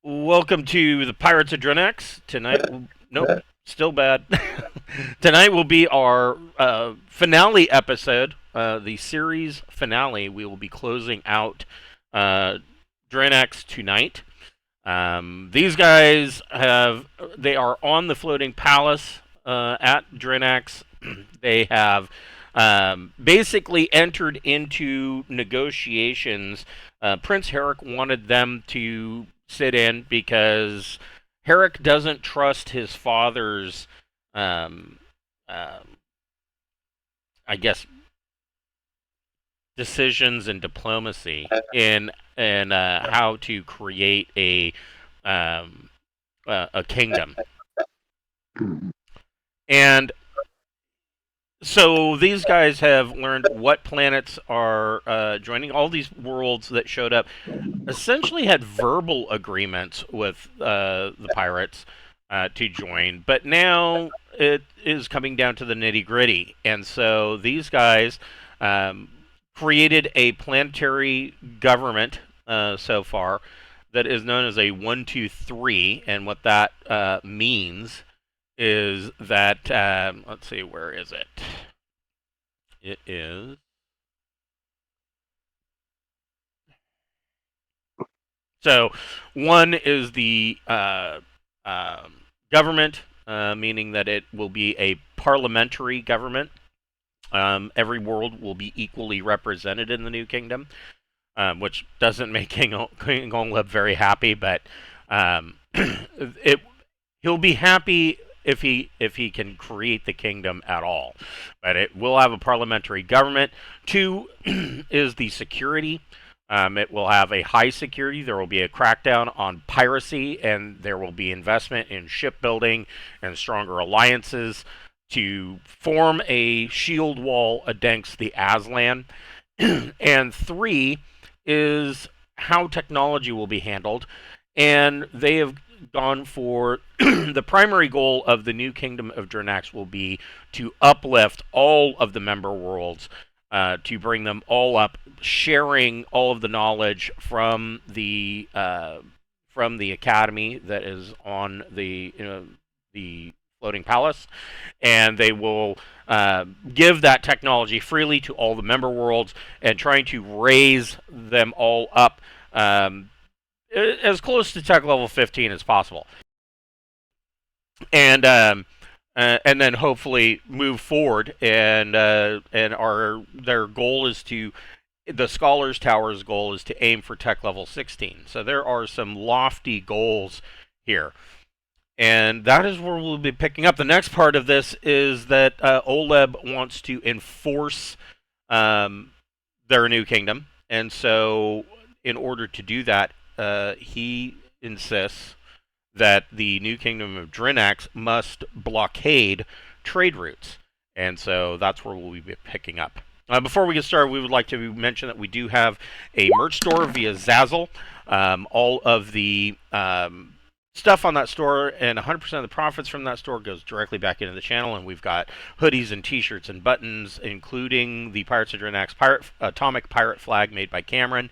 Welcome to the Pirates of Drinax. Nope, still bad. Tonight will be our finale episode, the series finale. We will be closing out uh, Drinax tonight. These guys they are on the floating palace at Drinax. They have basically entered into negotiations. Prince Herrick wanted them to sit in because Herrick doesn't trust his father's, um, uh, I guess, decisions and diplomacy in how to create um, a kingdom. And so these guys have learned what planets are joining. All these worlds that showed up essentially had verbal agreements with the pirates to join, but now it is coming down to the nitty gritty. And so these guys um, created a planetary government so far that is known as a 1, 2, 3, and what that means is that let's see, where is it? It is so one is the government, meaning that it will be a parliamentary government. Every world will be equally represented in the new kingdom, which doesn't make King Oleb very happy, but it he'll be happy if he can create the kingdom at all. But it will have a parliamentary government. Two is the security. It will have a high security. There will be a crackdown on piracy, and there will be investment in shipbuilding and stronger alliances to form a shield wall against the Aslan. And three is how technology will be handled. And they have gone for the primary goal of the new Kingdom of Drinax will be to uplift all of the member worlds, to bring them all up, sharing all of the knowledge from the academy that is on the floating palace, and they will give that technology freely to all the member worlds and trying to raise them all up as close to tech level 15 as possible, and then hopefully move forward. And our their goal is to the Scholars Tower's goal is to aim for tech level 16. So there are some lofty goals here. And that is where we'll be picking up. The next part of this is that Oleb wants to enforce their new kingdom. And so, in order to do that, he insists that the new kingdom of Drinax must blockade trade routes. And so that's where we'll be picking up. Before we get started, we would like to mention that we do have a merch store via Zazzle. All of the stuff on that store and 100% of the profits from that store goes directly back into the channel. And we've got hoodies and t-shirts and buttons, including the Pirates of Drinax atomic pirate flag made by Cameron.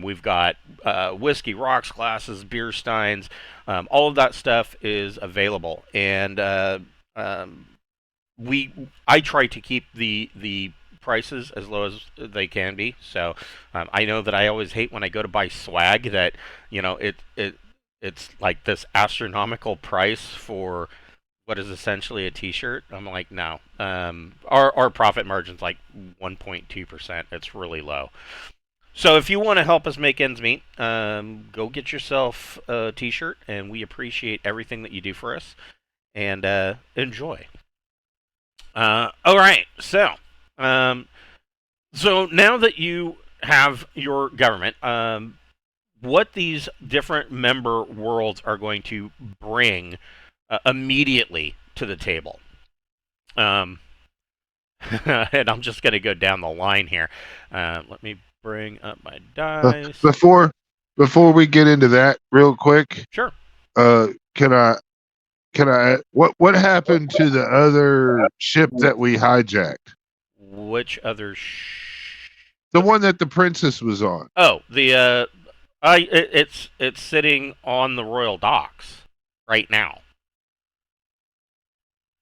We've got whiskey rocks, glasses, beer steins. All of that stuff is available. And I try to keep the prices as low as they can be. So I know that I always hate when I go to buy swag that it's like this astronomical price for what is essentially a T-shirt. I'm like, no. Our profit margin's like 1.2%. It's really low. So if you want to help us make ends meet, go get yourself a T-shirt, and we appreciate everything that you do for us. And enjoy. All right, so now that you have your government, what these different member worlds are going to bring immediately to the table. And I'm just going to go down the line here. Let me bring up my dice. Before we get into that, real quick. Sure. Can I? What happened to the other ship that we hijacked? Which other? The one that the princess was on. Oh, the It's sitting on the royal docks right now.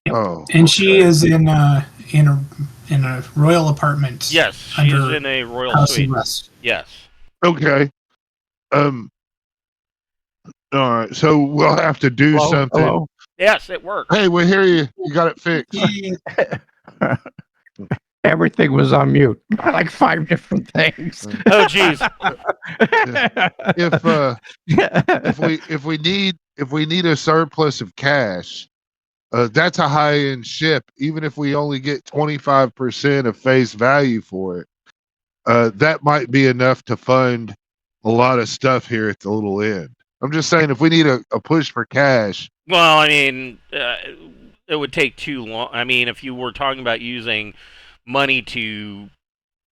Yep. Oh, And she okay. is in a royal apartment Yes, she is under in a royal house suite. arrest. Yes. Okay. Um. All right. So we'll have to do Hello, something. hello. Yes, it works. Hey, we hear you. You got it fixed. Yeah. Everything was on mute. Like 5 different things. Oh, geez. If if we need a surplus of cash, that's a high end ship. Even if we only get 25% of face value for it, that might be enough to fund a lot of stuff here at the little end. I'm just saying, if we need a push for cash, Well, I mean, it would take too long. I mean, if you were talking about using money to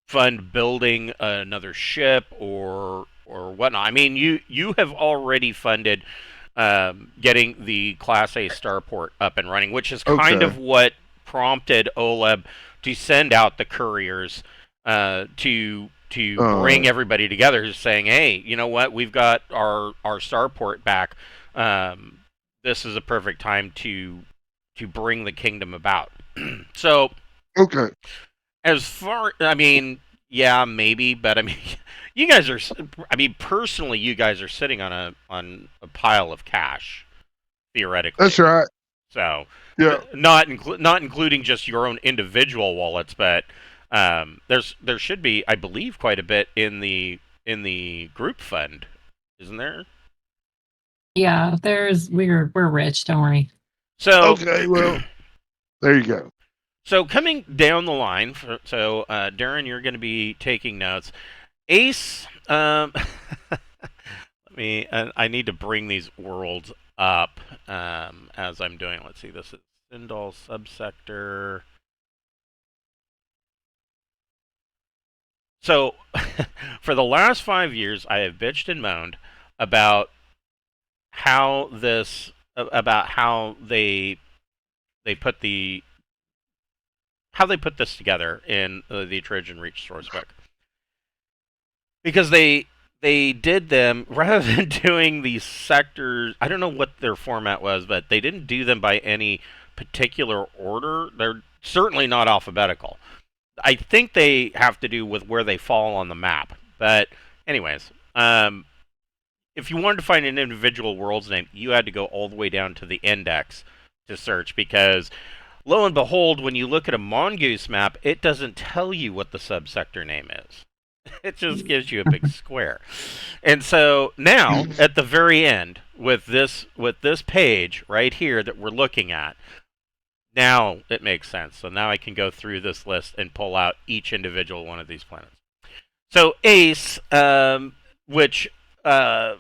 fund building another ship or whatnot, I mean, you have already funded getting the Class A starport up and running, which is kind okay, of what prompted Oleb to send out the couriers to bring uh, everybody together, saying, "Hey, you know what? We've got our starport back. Um, this is a perfect time to bring the kingdom about." So, okay. as far, I mean, yeah, maybe, but I mean, you guys are. I mean, personally, you guys are sitting on a pile of cash theoretically. That's right. So, Yeah. not including just your own individual wallets, but there should be, I believe, quite a bit in the group fund, isn't there? Yeah, we're rich, don't worry. So, Okay. Well, there you go. so coming down the line, Darren, you're going to be taking notes. Ace, let me. I need to bring these worlds up as I'm doing. Let's see. This is Sindal subsector. So, for the last 5 years, I have bitched and moaned about about they put the how they put this together in the Trojan Reach sourcebook, because they did them rather than doing these sectors. I don't know what their format was, but they didn't do them by any particular order. They're certainly not alphabetical. I think they have to do with where they fall on the map. But anyways, if you wanted to find an individual world's name, you had to go all the way down to the index to search, because lo and behold, when you look at a Mongoose map, it doesn't tell you what the subsector name is. It just gives you a big square. And so now, at the very end, with this page right here that we're looking at, now it makes sense. So now I can go through this list and pull out each individual one of these planets. So Ace, which uh,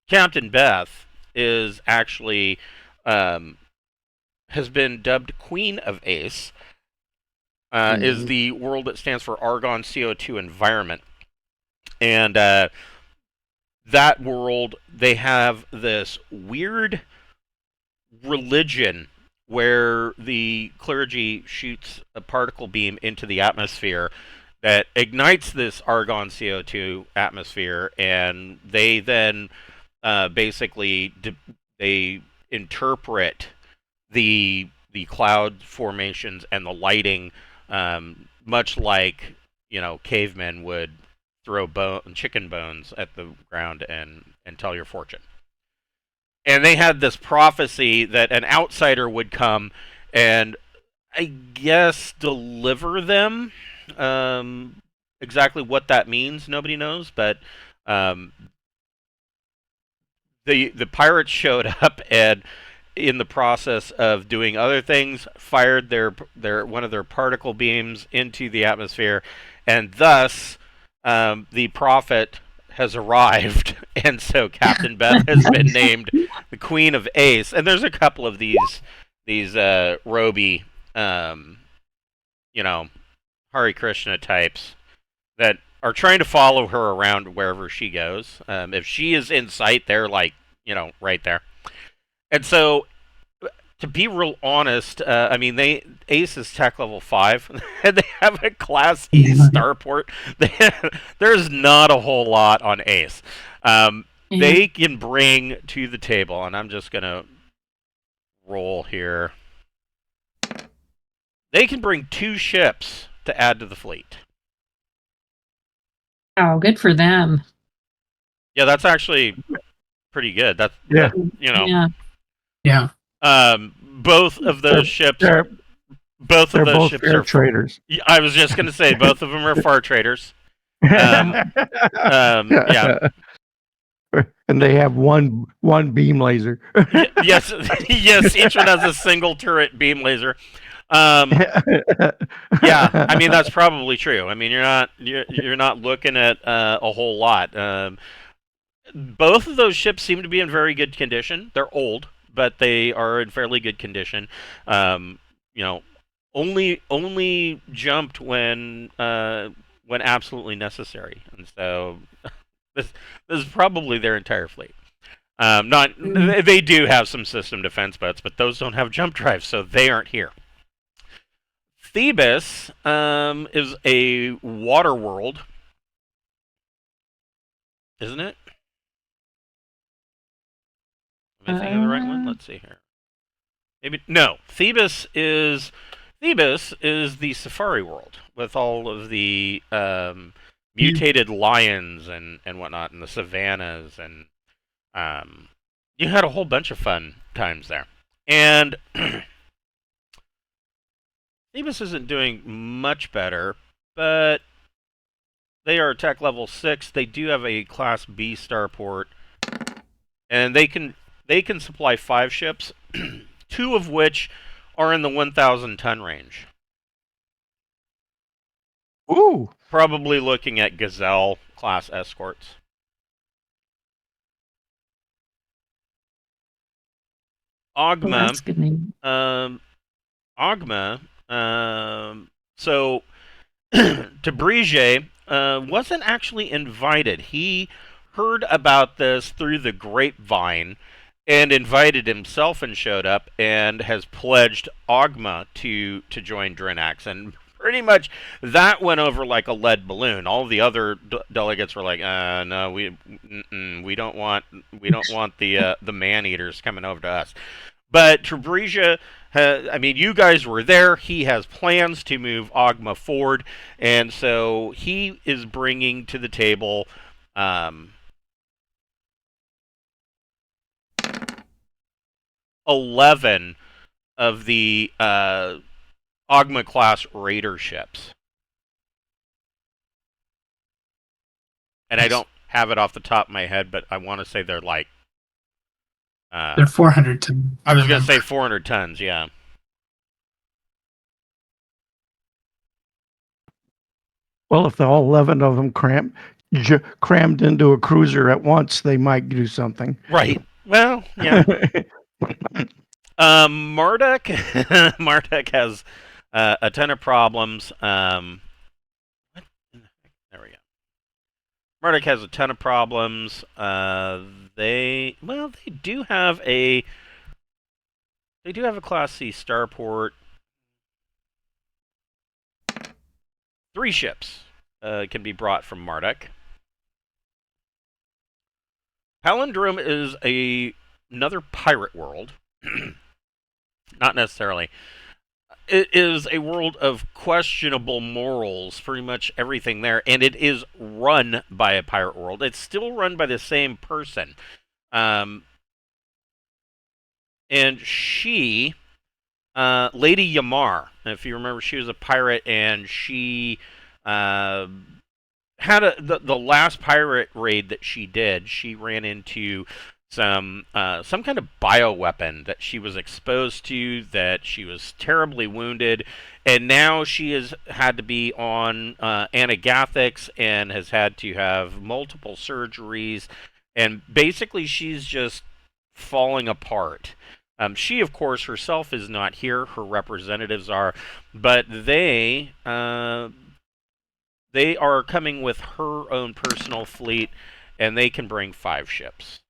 Captain Beth is actually has been dubbed Queen of Ace, is the world that stands for Argon CO2 environment. And that world, they have this weird religion where the clergy shoots a particle beam into the atmosphere that ignites this argon CO2 atmosphere, and they then basically they interpret the cloud formations and the lighting, much like cavemen would throw chicken bones at the ground and tell your fortune. And they had this prophecy that an outsider would come and, I guess, deliver them. Exactly what that means, nobody knows. But the pirates showed up and, in the process of doing other things, fired their one of their particle beams into the atmosphere, and thus the prophet has arrived, and so Captain Beth has been named the Queen of Ace. And there's a couple of these Roby, Hare Krishna types that are trying to follow her around wherever she goes. If she is in sight, they're like right there. And so to be real honest, I mean, Ace is tech level 5, and they have a Class E starport. There's not a whole lot on Ace. They can bring to the table, and I'm just gonna roll here. They can bring 2 ships to add to the fleet. Oh, good for them. Yeah, that's actually pretty good. That's Yeah. you know. Yeah. Yeah. Both of those ships. They're Both of those both ships fair are traders. I was just going to say both of them are far traders. Yeah. And they have one beam laser. Yes, yes. Each one has a single turret beam laser. Yeah, I mean that's probably true. I mean you're not looking at a whole lot. Both of those ships seem to be in very good condition. They're old, but they are in fairly good condition. You know, only jumped when absolutely necessary, and so this is probably their entire fleet. They do have some system defense boats, but those don't have jump drives, so they aren't here. Thebes is a water world, isn't it? Am I thinking of the right one? Let's see here. Maybe no. Thebes is the safari world with all of the mutated lions and whatnot, and the savannas, and you had a whole bunch of fun times there. And Thebes isn't doing much better, but they are tech level 6. They do have a Class B starport, and they can supply 5 ships, 2 of which are in the 1,000 ton range. Ooh. Probably looking at Gazelle class escorts. Ogma. Well, that's a good name. Ogma. So Debrige wasn't actually invited. He heard about this through the grapevine and invited himself and showed up and has pledged Ogma to join Drinax, and pretty much that went over like a lead balloon. All the other delegates were like, "No, we don't want the man eaters coming over to us." But Trebrizia, I mean, you guys were there. He has plans to move Ogma forward, and so he is bringing to the table 11 of the Ogma class raider ships. And I don't have it off the top of my head, but I want to say they're like... they're 400 tons. I was going to say 400 tons, yeah. Well, if all 11 of them crammed into a cruiser at once, they might do something. Right. Well, yeah. Marduk has a ton of problems. There we go. Marduk has a ton of problems. They do have a Class C starport. 3 ships can be brought from Marduk. Palindrome is another pirate world. Not necessarily. It is a world of questionable morals, pretty much everything there, and it is run by a pirate world. It's still run by the same person. And she, Lady Yamar, if you remember, she was a pirate, and she had the last pirate raid that she did, she ran into some kind of bioweapon that she was exposed to, that she was terribly wounded, and now she has had to be on anagathics and has had to have multiple surgeries, and basically she's just falling apart. She, of course, herself is not here. Her representatives are, but they are coming with her own personal fleet, and they can bring 5 ships.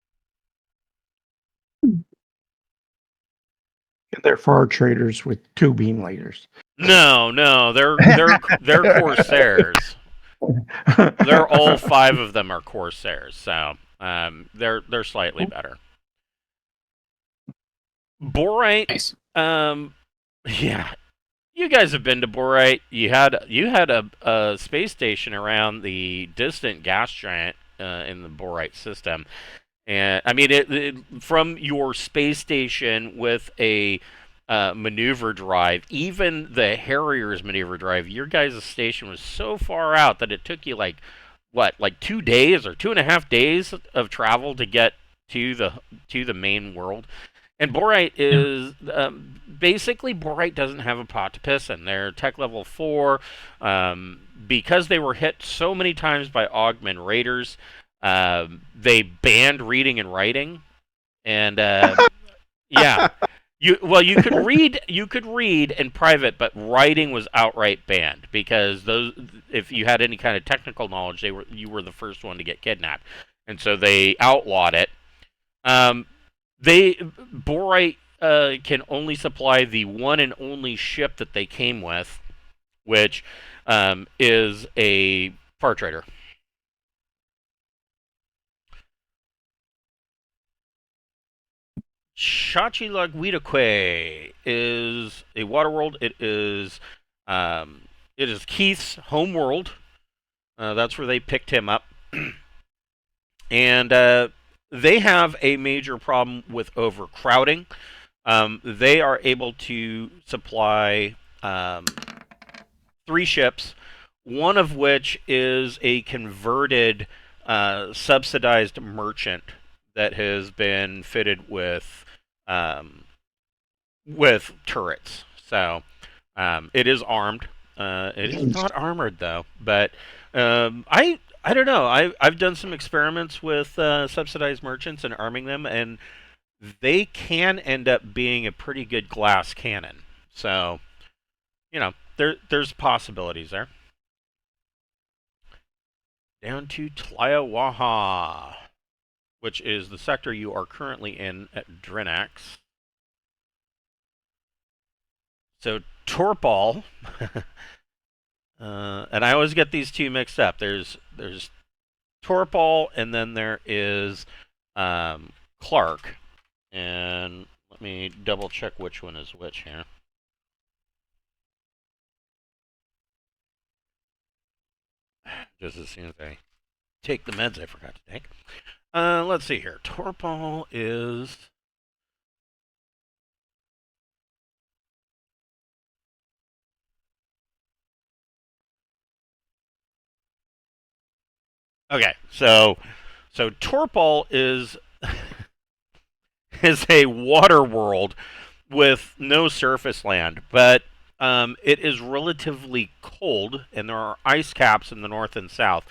They're far traders with 2 beam lighters. No, they're Corsairs. They're all 5 of them are Corsairs, so they're slightly better. Borite, Nice. yeah, you guys have been to Borite. You had a space station around the distant gas giant in the Borite system, and I mean it from your space station with a maneuver drive, even the Harrier's maneuver drive. Your guys' station was so far out that it took you like 2 days or 2.5 days of travel to get to the main world. And Borite is basically Borite doesn't have a pot to piss in. They're tech level 4 because they were hit so many times by Augment Raiders. They banned reading and writing, and yeah, you could read in private, but writing was outright banned because those if you had any kind of technical knowledge, you were the first one to get kidnapped, and so they outlawed it. Borite can only supply the one and only ship that they came with, which is a far trader. Chachilagwidakwe is a water world. It is Keith's home world. That's where they picked him up, and they have a major problem with overcrowding. They are able to supply 3 ships, one of which is a converted subsidized merchant that has been fitted with turrets. So it is armed. It is not armored though, but I don't know. I've done some experiments with subsidized merchants and arming them, and they can end up being a pretty good glass cannon. So, there's possibilities there. Down to Tliawaha, which is the sector you are currently in at Drinax. So Torpal, and I always get these two mixed up. There's Torpal, and then there is Clark. And let me double check which one is which here. Just as soon as I take the meds I forgot to take. Let's see here. Torpal is... Okay, so Torpal is is a water world with no surface land, but it is relatively cold, and there are ice caps in the north and south.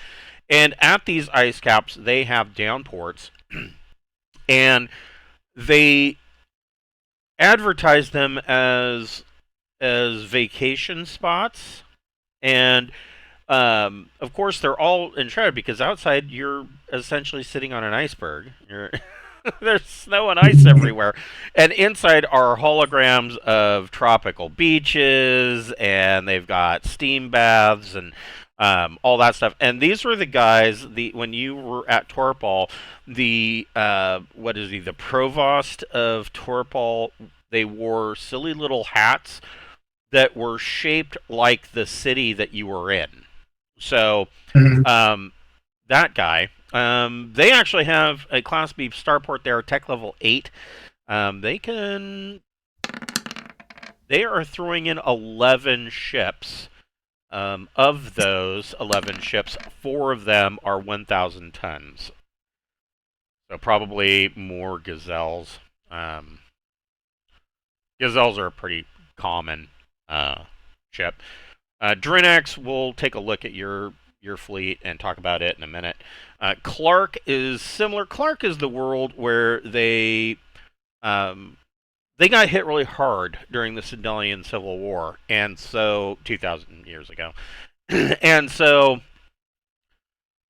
And at these ice caps, they have downports, and they advertise them as vacation spots. And of course, they're all enshrouded because outside you're essentially sitting on an iceberg. There's snow and ice everywhere. And inside are holograms of tropical beaches, and they've got steam baths and all that stuff. And these were the guys, when you were at Torpal, the provost of Torpal, they wore silly little hats that were shaped like the city that you were in. So, that guy... they actually have a Class B starport there, tech level 8. They are throwing in 11 ships. Of those 11 ships, 4 of them are 1,000 tons. So probably more Gazelles. Gazelles are a pretty common ship. Drinax will take a look at your fleet and talk about it in a minute. Clark is similar. Clark is the world where they got hit really hard during the Sindalian Civil War, and so 2,000 years ago, and so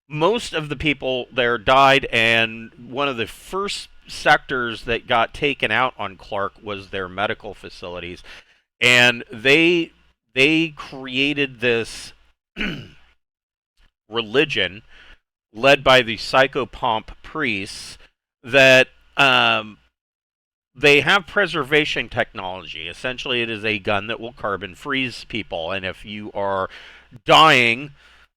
most of the people there died. And one of the first sectors that got taken out on Clark was their medical facilities, and they created this religion led by the psychopomp priests that they have preservation technology. Essentially, it is a gun that will carbon freeze people, and if you are dying,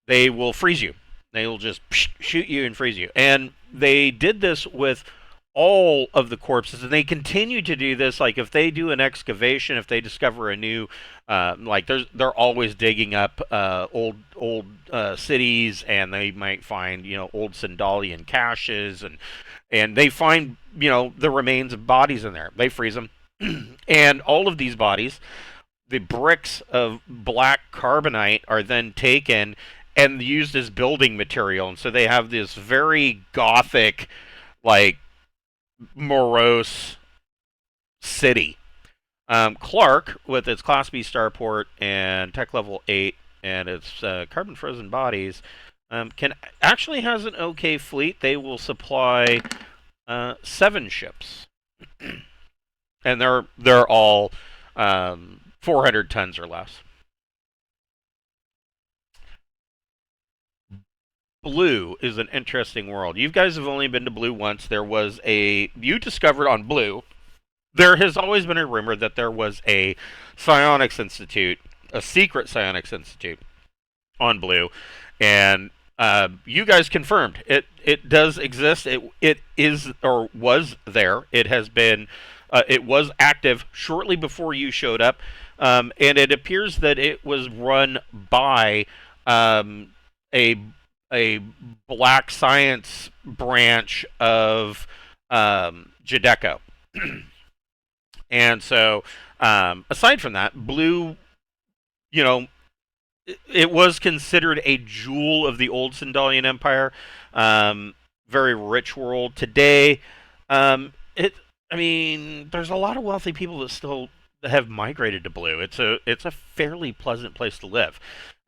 they will freeze you. They will just shoot you and freeze you. And they did this with all of the corpses, and they continue to do this. Like if they do an excavation, if they discover a new, they're always digging up old cities, and they might find old Sindalian caches, and they find the remains of bodies in there. They freeze them, and all of these bodies, the bricks of black carbonite, are then taken and used as building material, and so they have this very gothic, like morose city. Clark, with its Class B starport and tech level 8 and its carbon frozen bodies, actually has an okay fleet. They will supply 7 ships, and they're all 400 tons or less. Blue is an interesting world. You guys have only been to Blue once. You discovered on Blue, there has always been a rumor that there was a psionics institute, a secret psionics institute on Blue, and you guys confirmed it does exist. It is, or was there. It has been, it was active shortly before you showed up, and it appears that it was run by a black science branch of Jadeco. And so, aside from that, Blue, it was considered a jewel of the old Sindalian Empire. Very rich world. Today, there's a lot of wealthy people that still have migrated to Blue. It's a fairly pleasant place to live.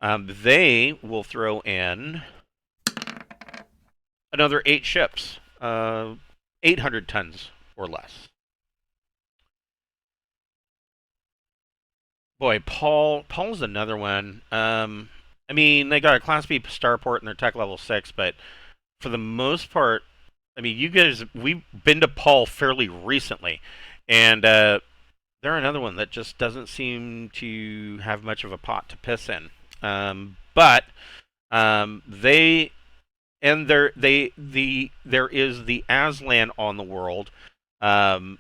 They will throw in another 8 ships, 800 tons or less. Boy, Paul's another one. They got a Class B starport and they're tech level 6, but for the most part, you guys, we've been to Paul fairly recently, and they're another one that just doesn't seem to have much of a pot to piss in. There is the Aslan on the world, who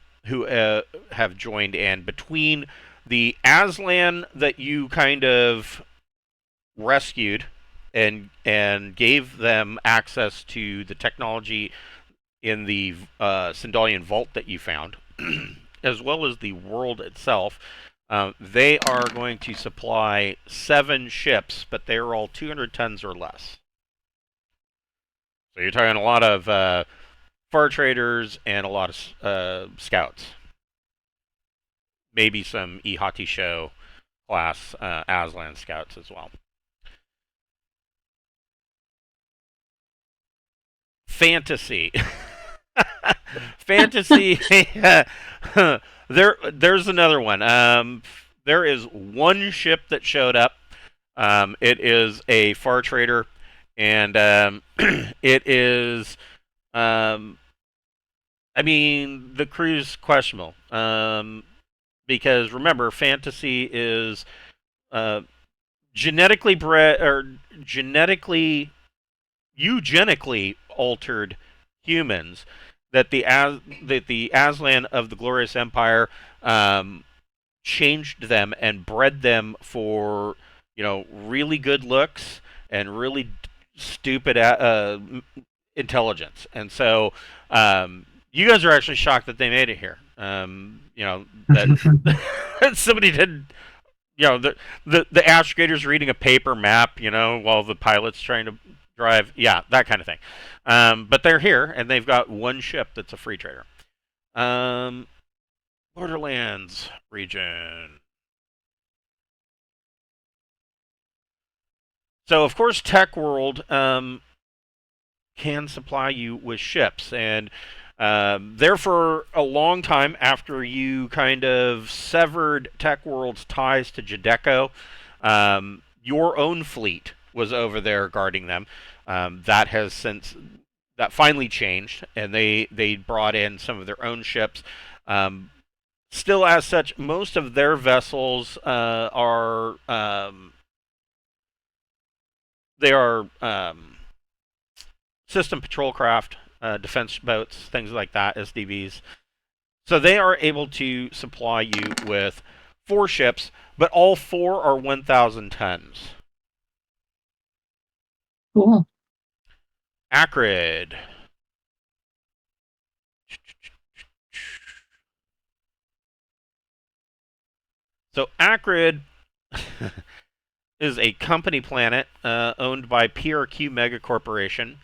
have joined in. Between the Aslan that you kind of rescued and gave them access to the technology in the Sindalian vault that you found, as well as the world itself, they are going to supply 7 ships, but they are all 200 tons or less. So you're talking a lot of far traders and a lot of scouts. Maybe some Ihati Show class Aslan scouts as well. Fantasy. Fantasy. There's another one. There is one ship that showed up. It is a far trader, and it is, the crew's questionable. Because remember, Fantasy is genetically bred, or eugenically altered humans that the Aslan of the Glorious Empire changed them and bred them for really good looks and really stupid intelligence. And so you guys are actually shocked that they made it here. That somebody did. The astrogator's reading a paper map, while the pilot's trying to drive. Yeah, that kind of thing. But they're here, and they've got one ship that's a free trader. Borderlands region. So, of course, Tech World can supply you with ships, and There for a long time after you kind of severed Tech World's ties to Jadeko, your own fleet was over there guarding them. That finally changed, and they brought in some of their own ships. Still, as such, most of their vessels are they are system patrol craft, defense boats, things like that, SDVs. So they are able to supply you with 4 ships, but all 4 are 1,000 tons. Cool. Acrid. So Acrid is a company planet owned by PRQ Mega Corporation.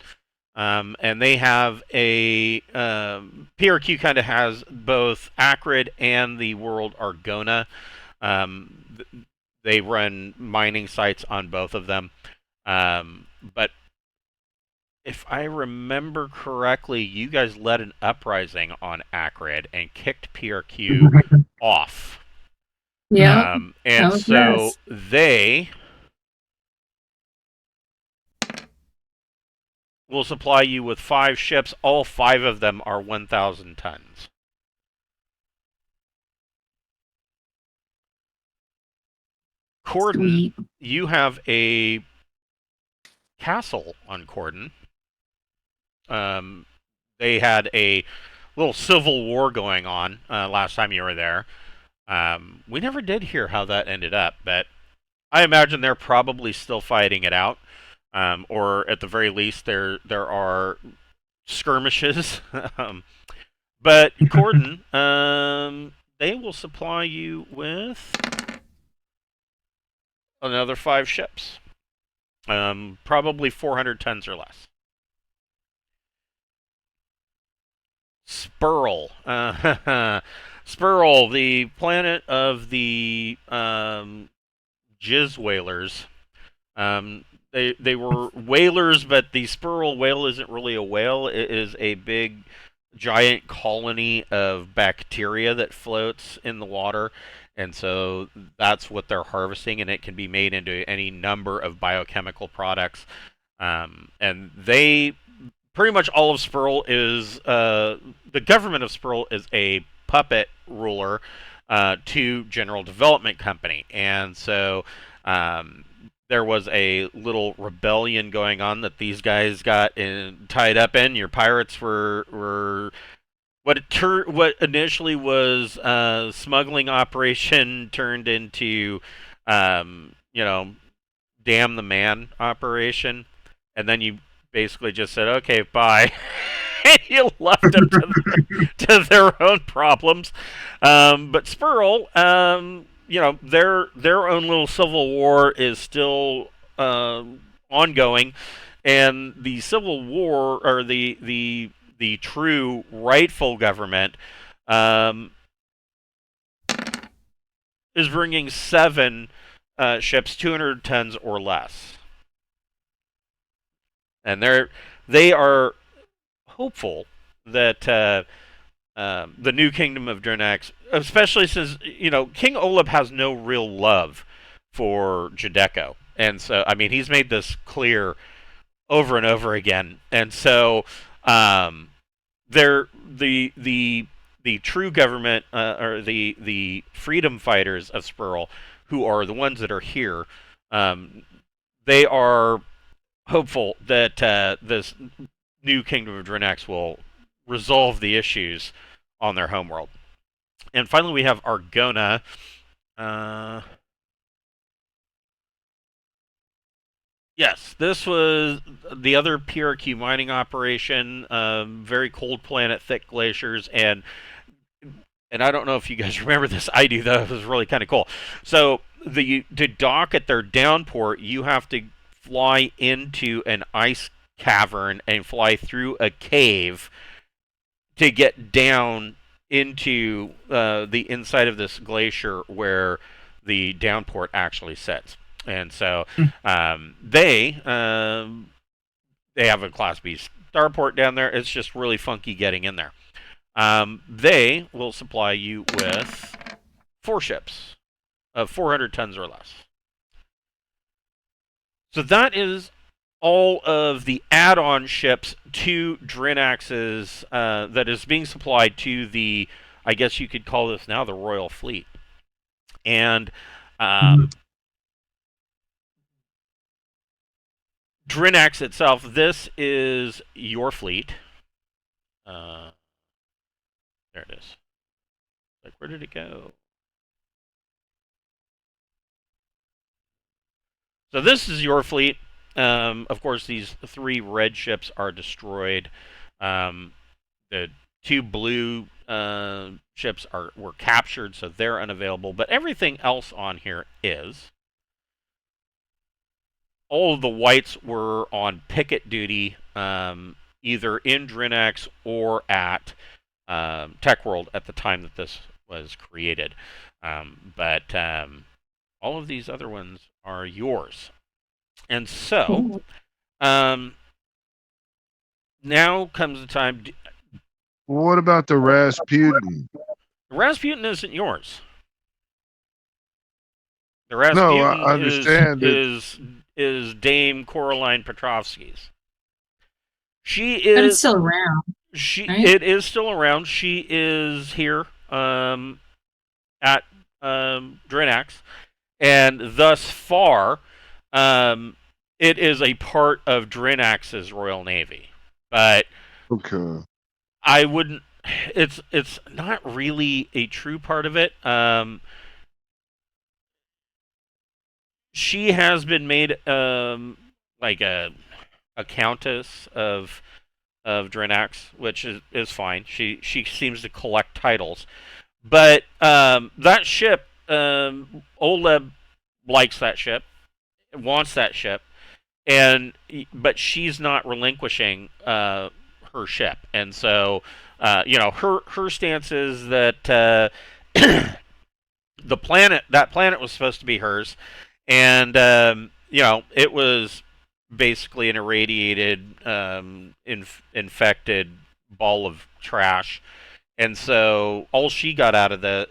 And they have a PRQ kind of has both Acrid and the world Argona. They run mining sites on both of them. But if I remember correctly, you guys led an uprising on Acrid and kicked PRQ off. Yeah. And Oh, so yes. they will supply you with 5 ships. All 5 of them are 1,000 tons. Corden, Sweet. you have a castle on Corden. They had a little civil war going on last time you were there. We never did hear how that ended up, but I imagine they're probably still fighting it out. Or at the very least, there are skirmishes. But Corden, they will supply you with another 5 ships. Probably 400 tons or less. Spurl. Spurl, the planet of the jizz whalers. They were whalers, but the Spurl whale isn't really a whale. It is a big, giant colony of bacteria that floats in the water. And so that's what they're harvesting, and it can be made into any number of biochemical products. And they, pretty much all of Spurl is, the government of Spurl is a puppet ruler to General Development Company. And so there was a little rebellion going on that these guys got tied up in. Your pirates were what initially was a smuggling operation turned into, damn the man operation, and then you basically just said, okay, bye. And you left them to their own problems. But Spurl, their own little civil war is still ongoing, and the civil war, or the true rightful government, is bringing 7 ships, 200 tons or less, and they are hopeful that the new Kingdom of Drinax, especially since King Oleb has no real love for Jadeko, and so he's made this clear over and over again, and so the true government, or the freedom fighters of Spurl, who are the ones that are here, they are hopeful that this new Kingdom of Drinax will resolve the issues on their homeworld. And finally, we have Argona. Yes, this was the other PRQ mining operation. Very cold planet, thick glaciers, and I don't know if you guys remember this. I do, though. It was really kind of cool. So to dock at their downport, you have to fly into an ice cavern and fly through a cave to get down into the inside of this glacier where the downport actually sits. And so they have a Class B starport down there. It's just really funky getting in there. They will supply you with 4 ships of 400 tons or less. So that is all of the add-on ships to Drinax's that is being supplied to the, I guess you could call this now the Royal Fleet. And Drinax itself, this is your fleet. There it is. Like, where did it go? So this is your fleet. Of course, these 3 red ships are destroyed. The 2 blue ships were captured, so they're unavailable. But everything else on here is. All of the whites were on picket duty, either in Drinax or at Tech World at the time that this was created. But all of these other ones are yours. And so, now comes the time. What about the Rasputin? Rasputin isn't yours. The No, Rasputin I understand is Dame Coraline Petrovsky's. She But it's is still around. Right? It is still around. She is here at Drinax, and thus far, it is a part of Drinax's Royal Navy. But Okay. I wouldn't. It's not really a true part of it. She has been made like a countess of Drinax, which is fine. She seems to collect titles, but that ship, Oleb likes that ship, wants that ship, but she's not relinquishing her ship, and so her stance is that that planet was supposed to be hers, and it was basically an irradiated, infected ball of trash. And so all she got out of that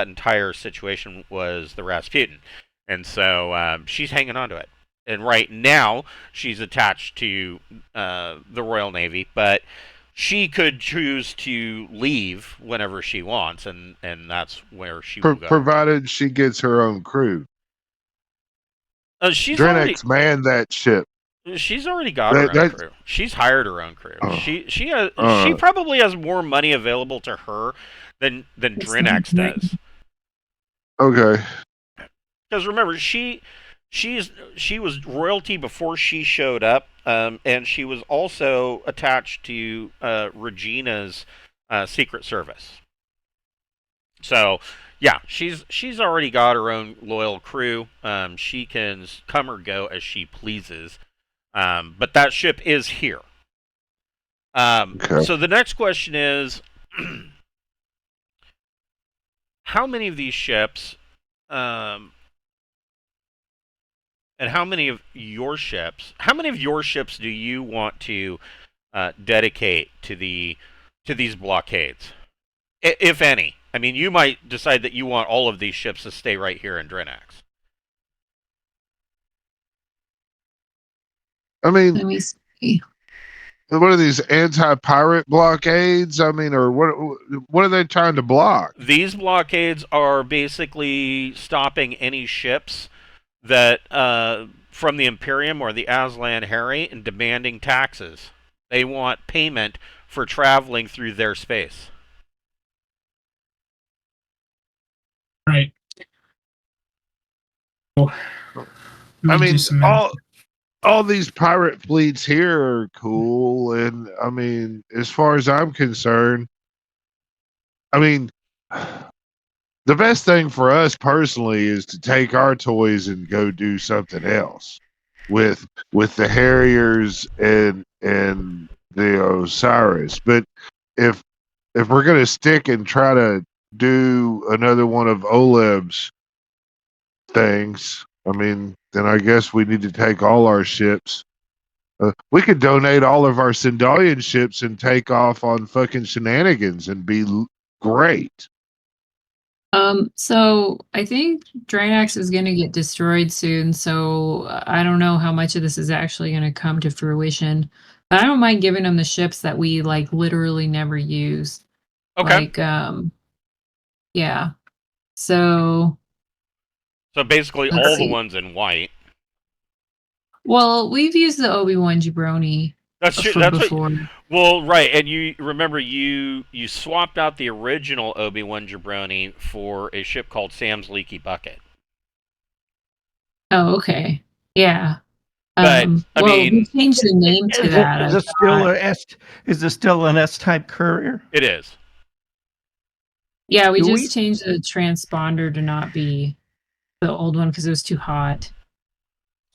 entire situation was the Rasputin. And so she's hanging on to it. And right now she's attached to the Royal Navy, but she could choose to leave whenever she wants, and that's where she will go. Provided she gets her own crew. She's Drinax manned that ship. She's already got her own crew. She's hired her own crew. She probably has more money available to her than Drinax does. Okay. Because remember, she was royalty before she showed up, and she was also attached to Regina's Secret Service. So yeah, she's already got her own loyal crew. She can come or go as she pleases. But that ship is here. Okay. So the next question is, how many of these ships, and how many of your ships do you want to dedicate to these blockades, if any? I mean, you might decide that you want all of these ships to stay right here in Drinax. I mean, Let me see. what are these anti-pirate blockades? I mean, or what are they trying to block? These blockades are basically stopping any ships that from the Imperium or the Aslan Harry and demanding taxes. They want payment for traveling through their space. Right. I mean, all these pirate fleets here are cool, and I mean, as far as I'm concerned, I mean, the best thing for us personally is to take our toys and go do something else with the Harriers and the Osiris. But if we're gonna stick and try to do another one of Oleb's things, I mean, then I guess we need to take all our ships We could donate all of our Sindalian ships and take off on fucking shenanigans and be great. So I think Drinax is going to get destroyed soon, so I don't know how much of this is actually going to come to fruition. But I don't mind giving them the ships that we like literally never use. Okay. Like, yeah. So, So basically, let's all the see. ones in white. Well, we've used the Obi-Wan Jabroni That's true. for That's what. before. Well, right, and you remember you swapped out the original Obi-Wan Jabroni for a ship called Sam's Leaky Bucket. Oh, okay. Yeah. But I Well, we mean, changed the name to Is that. it I still thought. a S? Is it still an S-type courier? it is. Yeah, we Do just we? changed the transponder to not be the old one because it was too hot.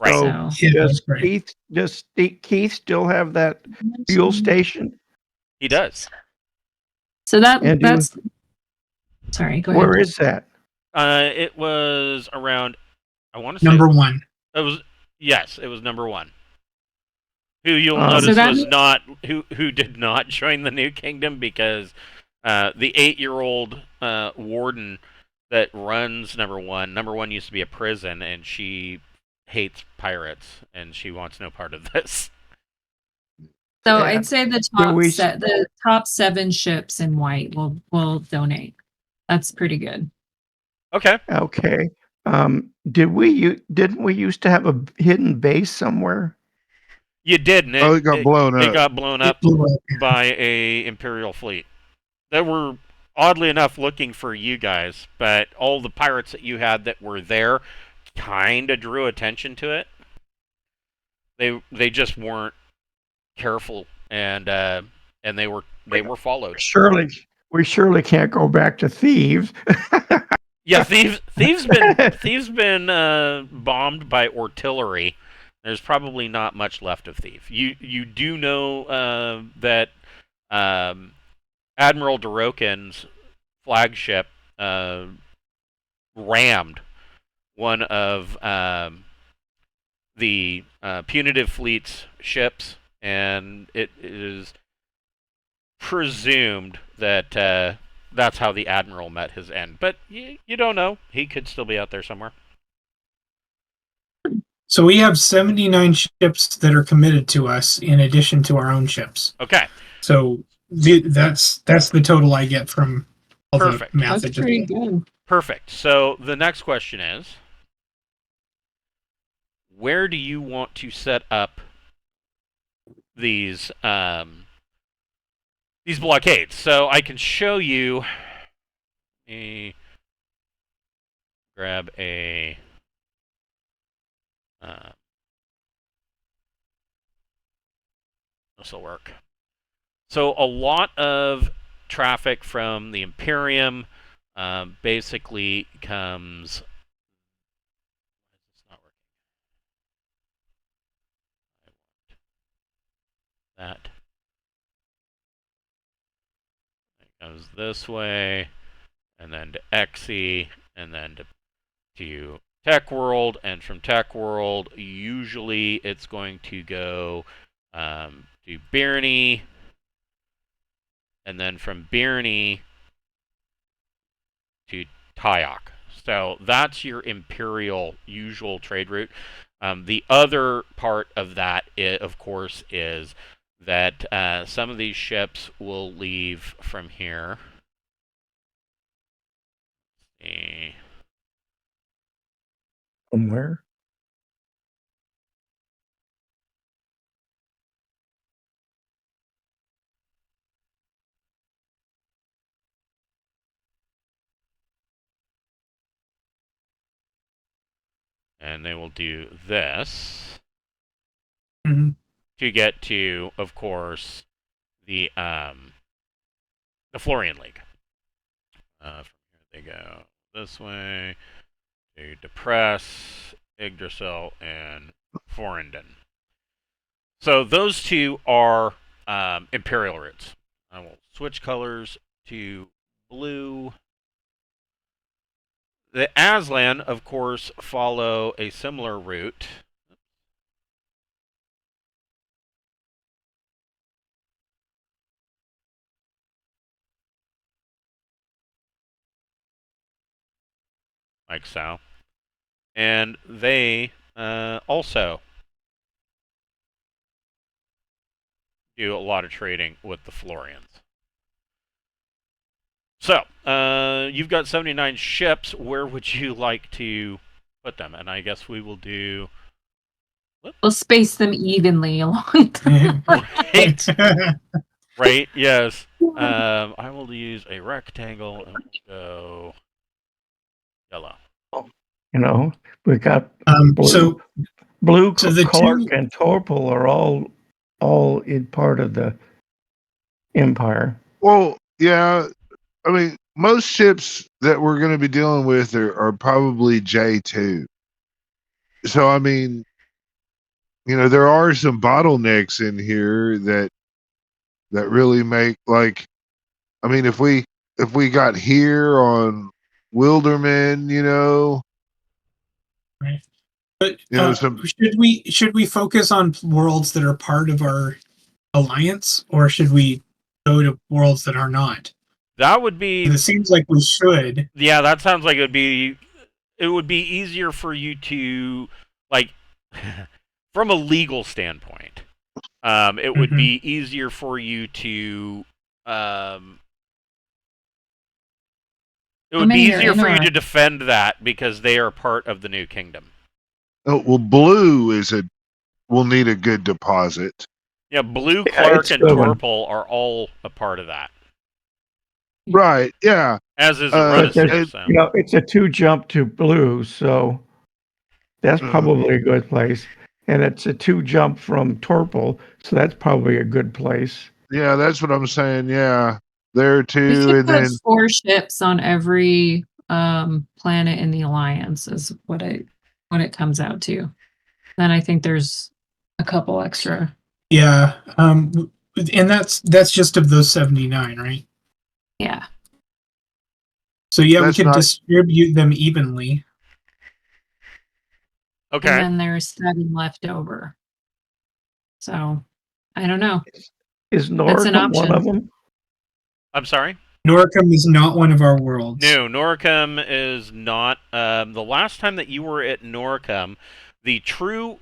Right. So So, Yeah, that's great. Does Keith still have that fuel station? He does. so And that's. Sorry, go ahead. where is that? It was around. I want to say Number one. it was. Yes, it was number one. Who you'll So notice that- was not who did not join the New Kingdom because the 8-year-old warden that runs number one. Number one used to be a prison, and she hates pirates, and she wants no part of this. So Yeah. I'd say the top 7 ships in white will donate. That's pretty good. Okay. Okay. Didn't we used to have a hidden base somewhere? You did, Nick. Oh, it got blown It up. got blown up by a Imperial fleet. They were oddly enough looking for you guys, but all the pirates that you had that were there kind of drew attention to it. They just weren't careful, and they were followed. We surely can't go back to thieves. Yeah, thieves been bombed by artillery. There's probably not much left of Thief. You do know that Admiral Dorokin's flagship rammed one of the punitive fleet's ships, and it is presumed that that's how the Admiral met his end. But you don't know. He could still be out there somewhere. So we have 79 ships that are committed to us in addition to our own ships. Okay. So that's the total I get from all Perfect. the math. That's pretty good. Perfect. So the next question is, where do you want to set up these blockades? So I can show you. Grab a. This will work. So a lot of traffic from the Imperium basically comes. It's not working. I want that. It goes this way, and then to Xe, and then to Tech World, and from Tech World, usually it's going to go to Birney, and then from Birney to Tyok. So that's your Imperial usual trade route. The other part of that, of course, is that some of these ships will leave from here. Let's see. From where? And they will do this Mhm. to get to, of course, the Florian League. From here they go this way to Depress, Yggdrasil, and Forenden. So those two are Imperial routes. I will switch colors to blue. The Aslan, of course, follow a similar route. like so. And they also do a lot of trading with the Florians. So, you've got 79 ships. Where would you like to put them? And I guess we will do... We'll space them evenly along Right. Right, yes. I will use a rectangle and go yellow. You know, we got so Blue, the Clark, two- and Torpal are all in part of the Empire. Well, yeah. I mean, most ships that we're going to be dealing with are probably J2. So, I mean, there are some bottlenecks in here that really make, like, I mean, if we got here on Wilderman, Right. But some, should we focus on worlds that are part of our alliance, or should we go to worlds that are not? That would be... And it seems like we should. Yeah, that sounds like it would be easier for you to, like, from a legal standpoint, it would be easier for you to, it would be easier for you to defend that because they are part of the new kingdom. oh, well, Blue will need a good deposit. Yeah, Blue, Clark, and Torpal are all a part of that. Right, yeah. As is But Renaissance. So. it's a 2 jump to Blue, so that's probably a good place. And it's a 2 jump from Torpal, so that's probably a good place. Yeah, that's what I'm saying. Yeah, there too. We could And put then 4 ships on every planet in the alliance is what it comes out to. Then I think there's a couple extra. Yeah. And that's just of those 79, right? Yeah. So yeah, That's we can not- distribute them evenly. Okay. And then there's 7 left over. So I don't know. Is That's an Noricum one option. of them? I'm sorry? Noricum is not one of our worlds. No, Noricum is not. The last time that you were at Noricum, the true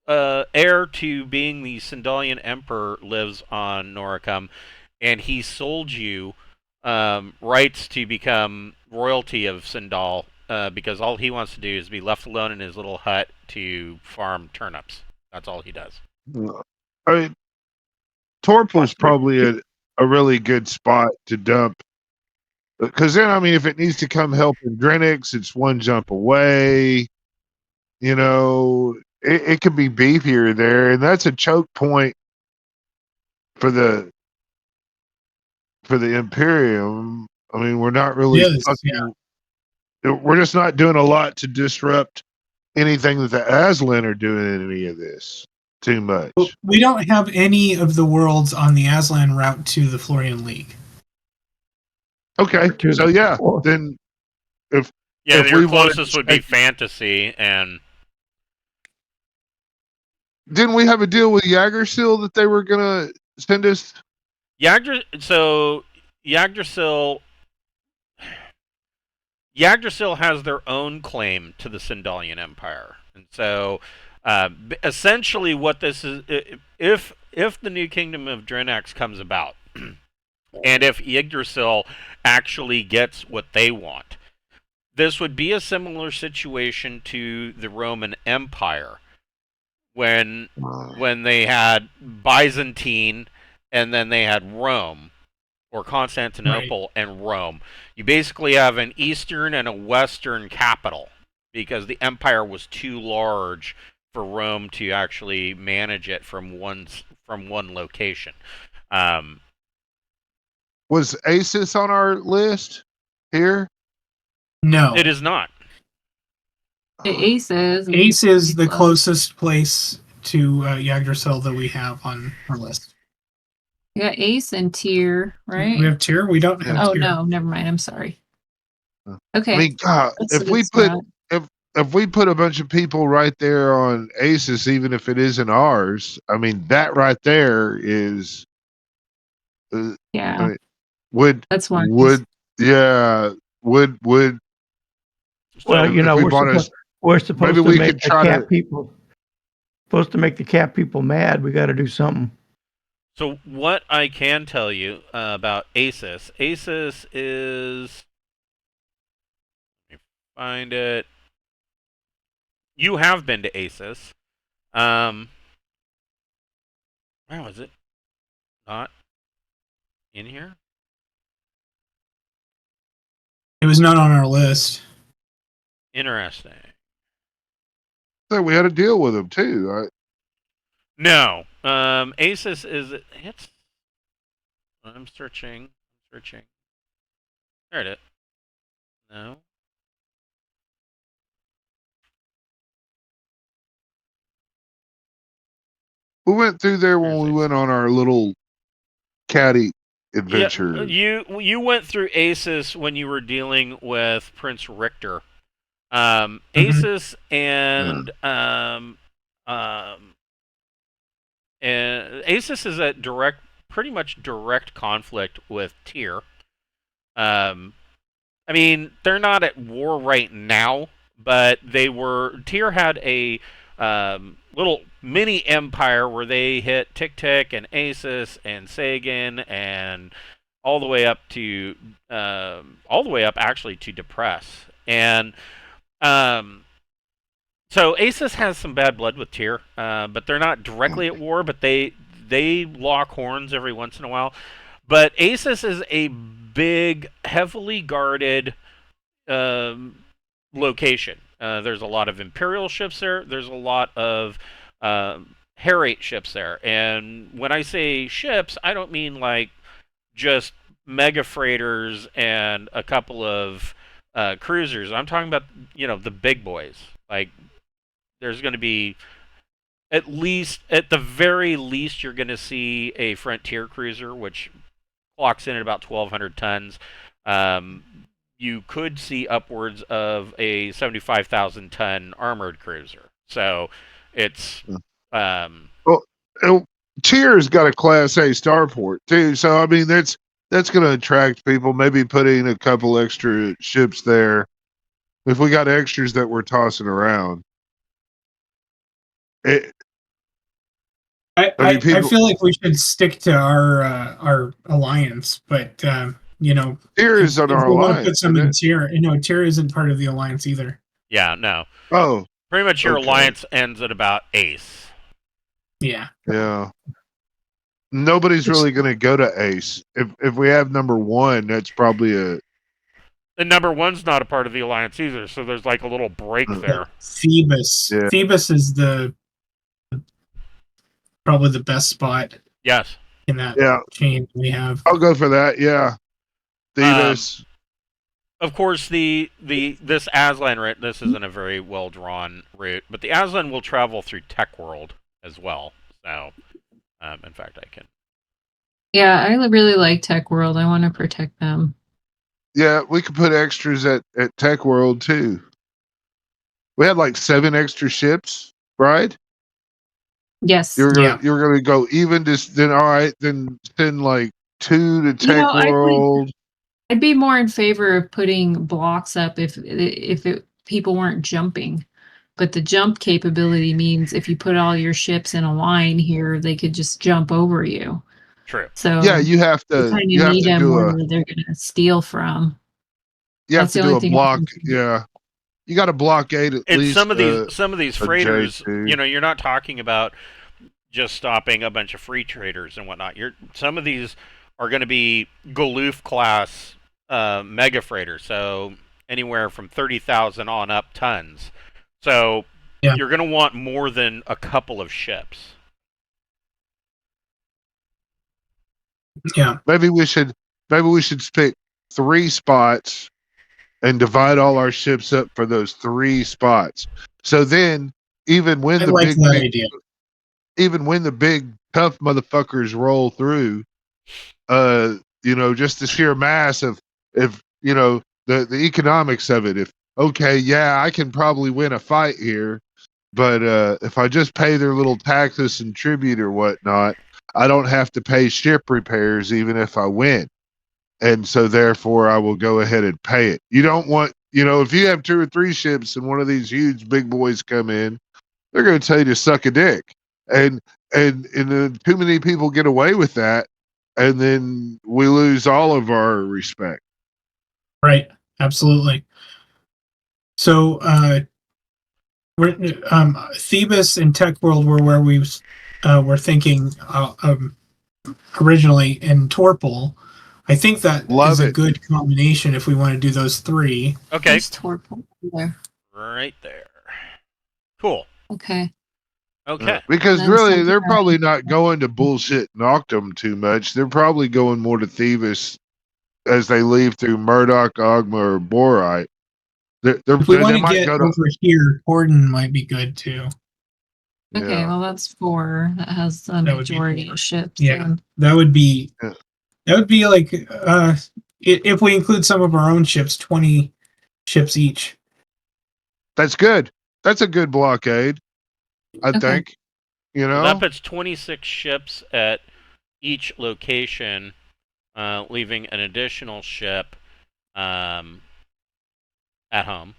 heir to being the Sindalian Emperor lives on Noricum, and he sold you rights to become royalty of Sindal because all he wants to do is be left alone in his little hut to farm turnips. That's all he does. I mean, Torpal's probably a really good spot to dump. Because then, I mean, if it needs to come help in Drinax, it's 1 jump away. It could be beefier there, and that's a choke point for the Imperium. I mean, we're not really we're just not doing a lot to disrupt anything that the Aslan are doing in any of this too much. We don't have any of the worlds on the Aslan route to the Florian League. Okay, so yeah, then if your closest would be Fantasy, and didn't we have a deal with Yggdrasil that they were gonna send us? Yggdrasil has their own claim to the Sindalian Empire, and so essentially, what this is, if the new Kingdom of Drinax comes about, and if Yggdrasil actually gets what they want, this would be a similar situation to the Roman Empire when they had Byzantine and then they had Rome, or Constantinople and Rome. You basically have an eastern and a western capital because the empire was too large for Rome to actually manage it from one location. Was Asis on our list here? No. It is not. Ace is the closest place to Yggdrasil that we have on our list. You got Ace and Tyr, right? We have Tyr. We don't have Oh Tyr. no, never mind. I'm sorry. Okay. I mean, God, That's a if good we spot. if we put a bunch of people right there on Asis, even if it isn't ours, I mean, that right there is Yeah, I mean, would that's one. would Well, So you if know, we bought us, we're maybe supposed to we make could the try cat to. people mad. We got to do something. So what I can tell you about ASUS is, let me find it. You have been to ASUS. Wow, is it not in here? It was not on our list. Interesting. So we had to deal with them too. Right? No, ASUS is it's. I'm searching. There it is. No. We went through there when Where's we ASUS? went on our little caddy Yeah, adventure. you went through ASUS when you were dealing with Prince Richter. Mhm. ASUS and ASUS is at pretty much direct conflict with Tyr. Um, I mean, they're not at war right now, but they were. Tyr had a little mini empire where they hit Tick Tick and ASUS and Sagan and all the way up actually to Depress. And so ASUS has some bad blood with Tyr, but they're not directly at war. But they lock horns every once in a while. But ASUS is a big, heavily guarded location. There's a lot of Imperial ships there. There's a lot of Herate ships there. And when I say ships, I don't mean like just mega freighters and a couple of cruisers. I'm talking about the big boys. Like there's going to be at the very least, you're going to see a Frontier cruiser, which clocks in at about 1,200 tons. You could see upwards of a 75,000 ton armored cruiser. So it's Well, Cheers got a Class A starport too, so I mean that's going to attract people. Maybe putting a couple extra ships there if we got extras that we're tossing around. I People. feel like we should stick to our alliance, but Tyr is on if our we want to put alliance, some isn't in it? Tyr, Tyr isn't part of the alliance either. yeah, no. Oh, Pretty much your okay. alliance ends at about Ace. Yeah. Yeah. Nobody's really going to go to Ace. If we have number one, that's probably a. And number one's not a part of the alliance either, so there's like a little break there. Phoebus. Yeah. Phoebus is probably the best spot Yes. in that Yeah. chain we have. I'll go for that. Yeah. Phoebus. Of course, this Aslan route, this isn't a very well drawn route, but the Aslan will travel through Tech World as well. So, in fact, I can. Yeah, I really like Tech World. I want to protect them. Yeah, we could put extras at Tech World too. We had like 7 extra ships, right? Yes. You're gonna go even then. All right, then send like 2 to Tech World. I'd be more in favor of putting blocks up if people weren't jumping. But the jump capability means if you put all your ships in a line here, they could just jump over you. True. So Yeah, you have to. kind of You have need to them do where a. they're going to steal from. You have That's to the do only a thing block. Yeah, you got to blockade at And least. some of these freighters, J2. you're not talking about just stopping a bunch of free traders and whatnot. Some of these are going to be Goloof class mega freighters, so anywhere from 30,000 on up tons. So you're going to want more than a couple of ships. Yeah. Maybe we should pick 3 spots and divide all our ships up for those 3 spots. So then, even when I the like big, that big idea. even when the big tough motherfuckers roll through, just the sheer mass of if the economics of it. If okay, yeah, I can probably win a fight here, but if I just pay their little taxes and tribute or whatnot, I don't have to pay ship repairs even if I win, and so therefore I will go ahead and pay it. You don't want if you have 2 or 3 ships and one of these huge big boys come in, they're going to tell you to suck a dick, and too many people get away with that, and then we lose all of our respect. Right. Absolutely. So we're Thebes and Tech World were where we were thinking originally, and Torpal. I think that Love is a it. good combination if we want to do those three. Okay, There's Torpal there. right there. Cool. Okay. Okay. Because Then really, something they're else. probably not going to bullshit Noctum too much. They're probably going more to Thebes as they leave through Murdoch, Ogma, or Borite. If we want They to might get go to. over here, Gordon might be good too. Okay, Yeah. well that's 4. That has a That would be majority 4. of ships. Yeah, then. that would be Yeah. like if we include some of our own ships, 20 ships each. That's good. That's a good blockade, I Okay. think. So that puts 26 ships at each location, leaving an additional ship at home.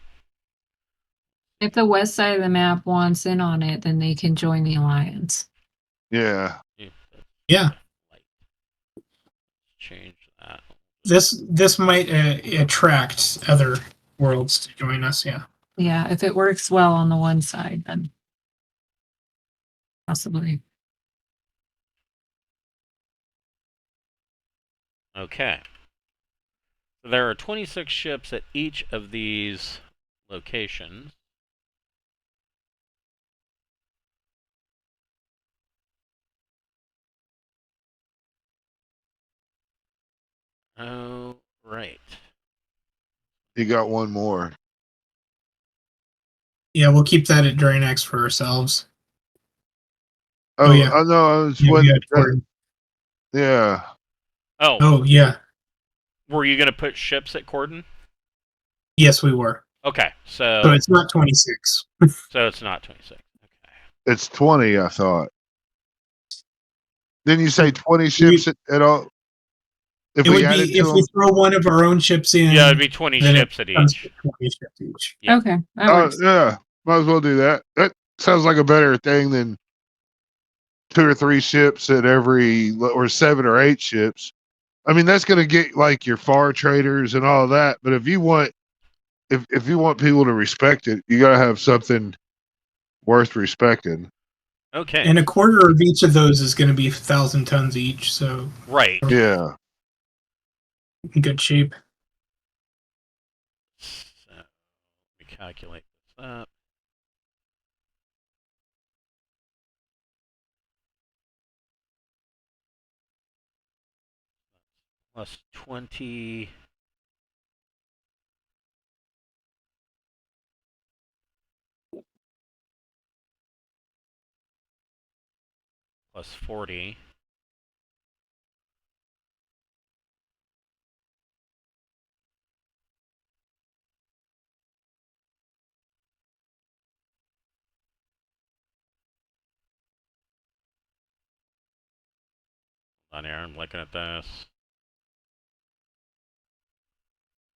If the west side of the map wants in on it, then they can join the alliance. Yeah. Yeah, Change that. this might attract other worlds to join us. Yeah. Yeah, if it works well on the one side, then possibly. Okay. So there are 26 ships at each of these locations. Oh, right. You got one more. Yeah, we'll keep that at Drinax for ourselves. Oh, yeah. I know. I was Yeah, we when. got Gordon. Yeah. Oh, Oh yeah. were you going to put ships at Cordon? Yes, we were. Okay, So so it's not 26. it's not 26. Okay. It's 20, I thought. Didn't you say 20 We- ships at all? If It we would added be to if we them? throw one of our own ships in. Yeah, it'd be 20 then ships at comes each. to 20 ships each. Yeah. Okay, that Oh, works. yeah. Might as well do that. That sounds like a better thing than 2 or 3 ships at or 7 or 8 ships. I mean, that's going to get like your far traders and all that. But if you want people to respect it, you got to have something worth respecting. Okay. And a quarter of each of those is going to be 1,000 tons each. So Right. Yeah. in good shape. So, let me calculate this up. Plus 20. Plus 40. Hold on here, I'm looking at this.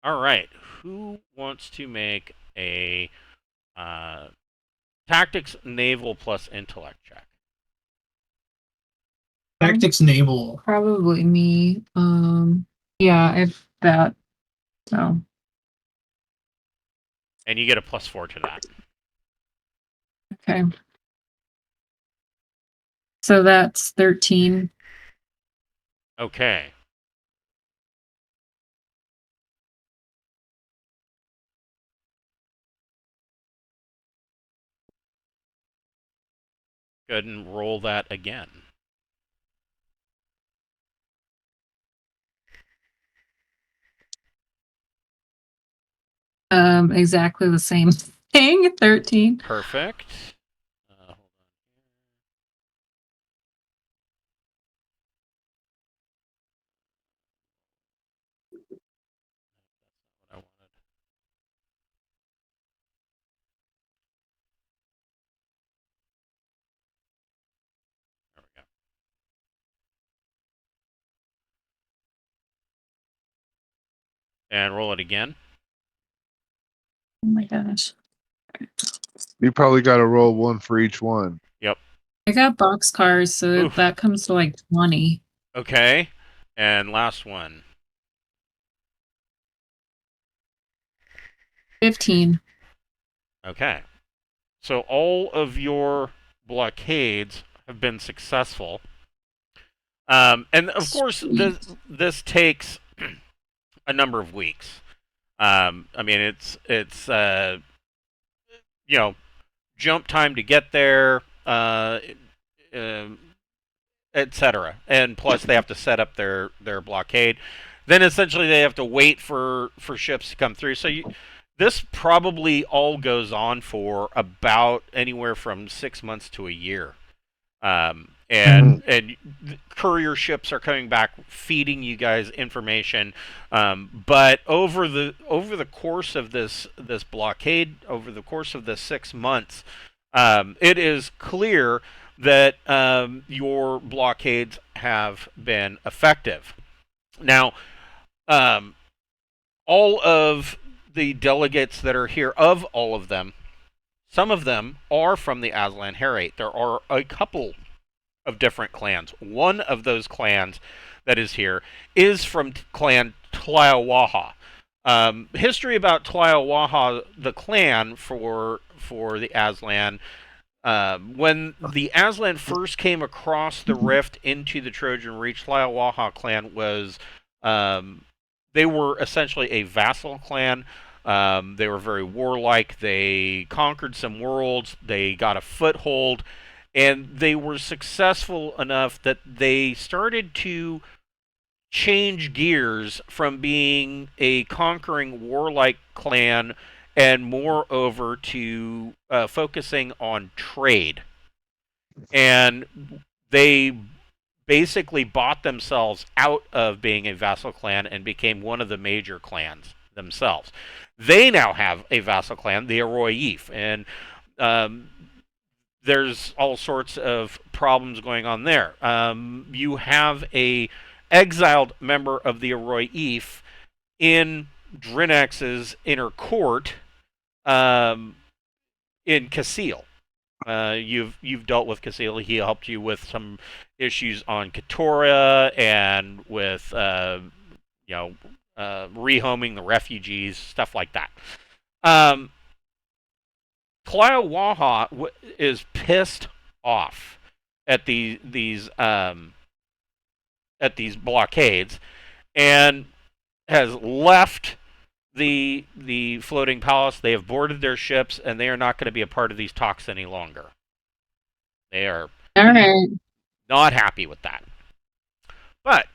All right, who wants to make a tactics naval plus intellect check? Tactics naval. Probably me. Yeah, if that. So And you get a plus 4 to that. okay. So that's 13. Okay. Go ahead and roll that again. Exactly the same thing. 13. Perfect. Hold on. That's not what I wanted. There we go. And roll it again. Oh my gosh. You probably got to roll one for each one. I got boxcars, so Oof. that comes to like 20. Okay. And last one. 15. Okay. So all of your blockades have been successful. And of course, this takes a number of weeks. I mean, it's jump time to get there, etc. And plus, they have to set up their blockade. Then essentially, they have to wait for ships to come through. So this probably all goes on for about anywhere from 6 months to a year. And courier ships are coming back, feeding you guys information. But over the course of this blockade, over the course of the 6 months, it is clear that your blockades have been effective. Now, all of the delegates that are here, of all of them, some of them are from the Aslan Herate. There are a couple of different clans. One of those clans that is here is from clan Tliawaha. History about Tliawaha, the clan for the Aslan. When the Aslan first came across the rift into the Trojan Reach, Tliawaha clan was they were essentially a vassal clan. They were very warlike. They conquered some worlds. They got a foothold. And they were successful enough that they started to change gears from being a conquering warlike clan and more over to focusing on trade. And they basically bought themselves out of being a vassal clan and became one of the major clans themselves. They now have a vassal clan, the Aroyif, and there's all sorts of problems going on there. You have a exiled member of the Aroyif in Drinax's inner court in Casil. You've dealt with Casil. He helped you with some issues on Katoria and with rehoming the refugees, stuff like that. Tliawaha is pissed off at these blockades and has left the floating palace. They have boarded their ships and they are not going to be a part of these talks any longer. They are not happy with that. But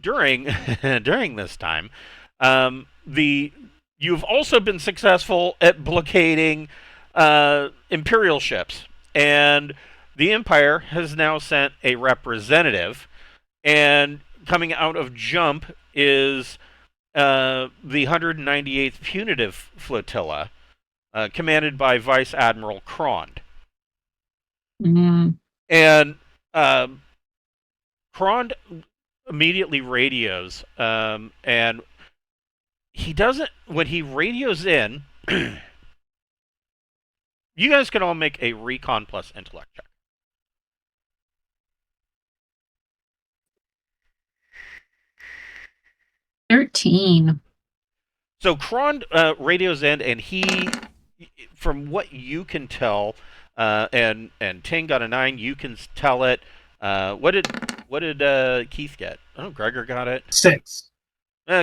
during this time, you've also been successful at blockading Imperial ships, and the Empire has now sent a representative, and coming out of Jump is the 198th Punitive Flotilla, commanded by Vice Admiral Krond. Mm-hmm. And Krond immediately radios, and he doesn't, when he radios in, you guys can all make a recon plus intellect check. 13. So Krond radios in, and he, from what you can tell, and Ting got a 9. You can tell it. What did Keith get? Oh, Gregor got it. 6.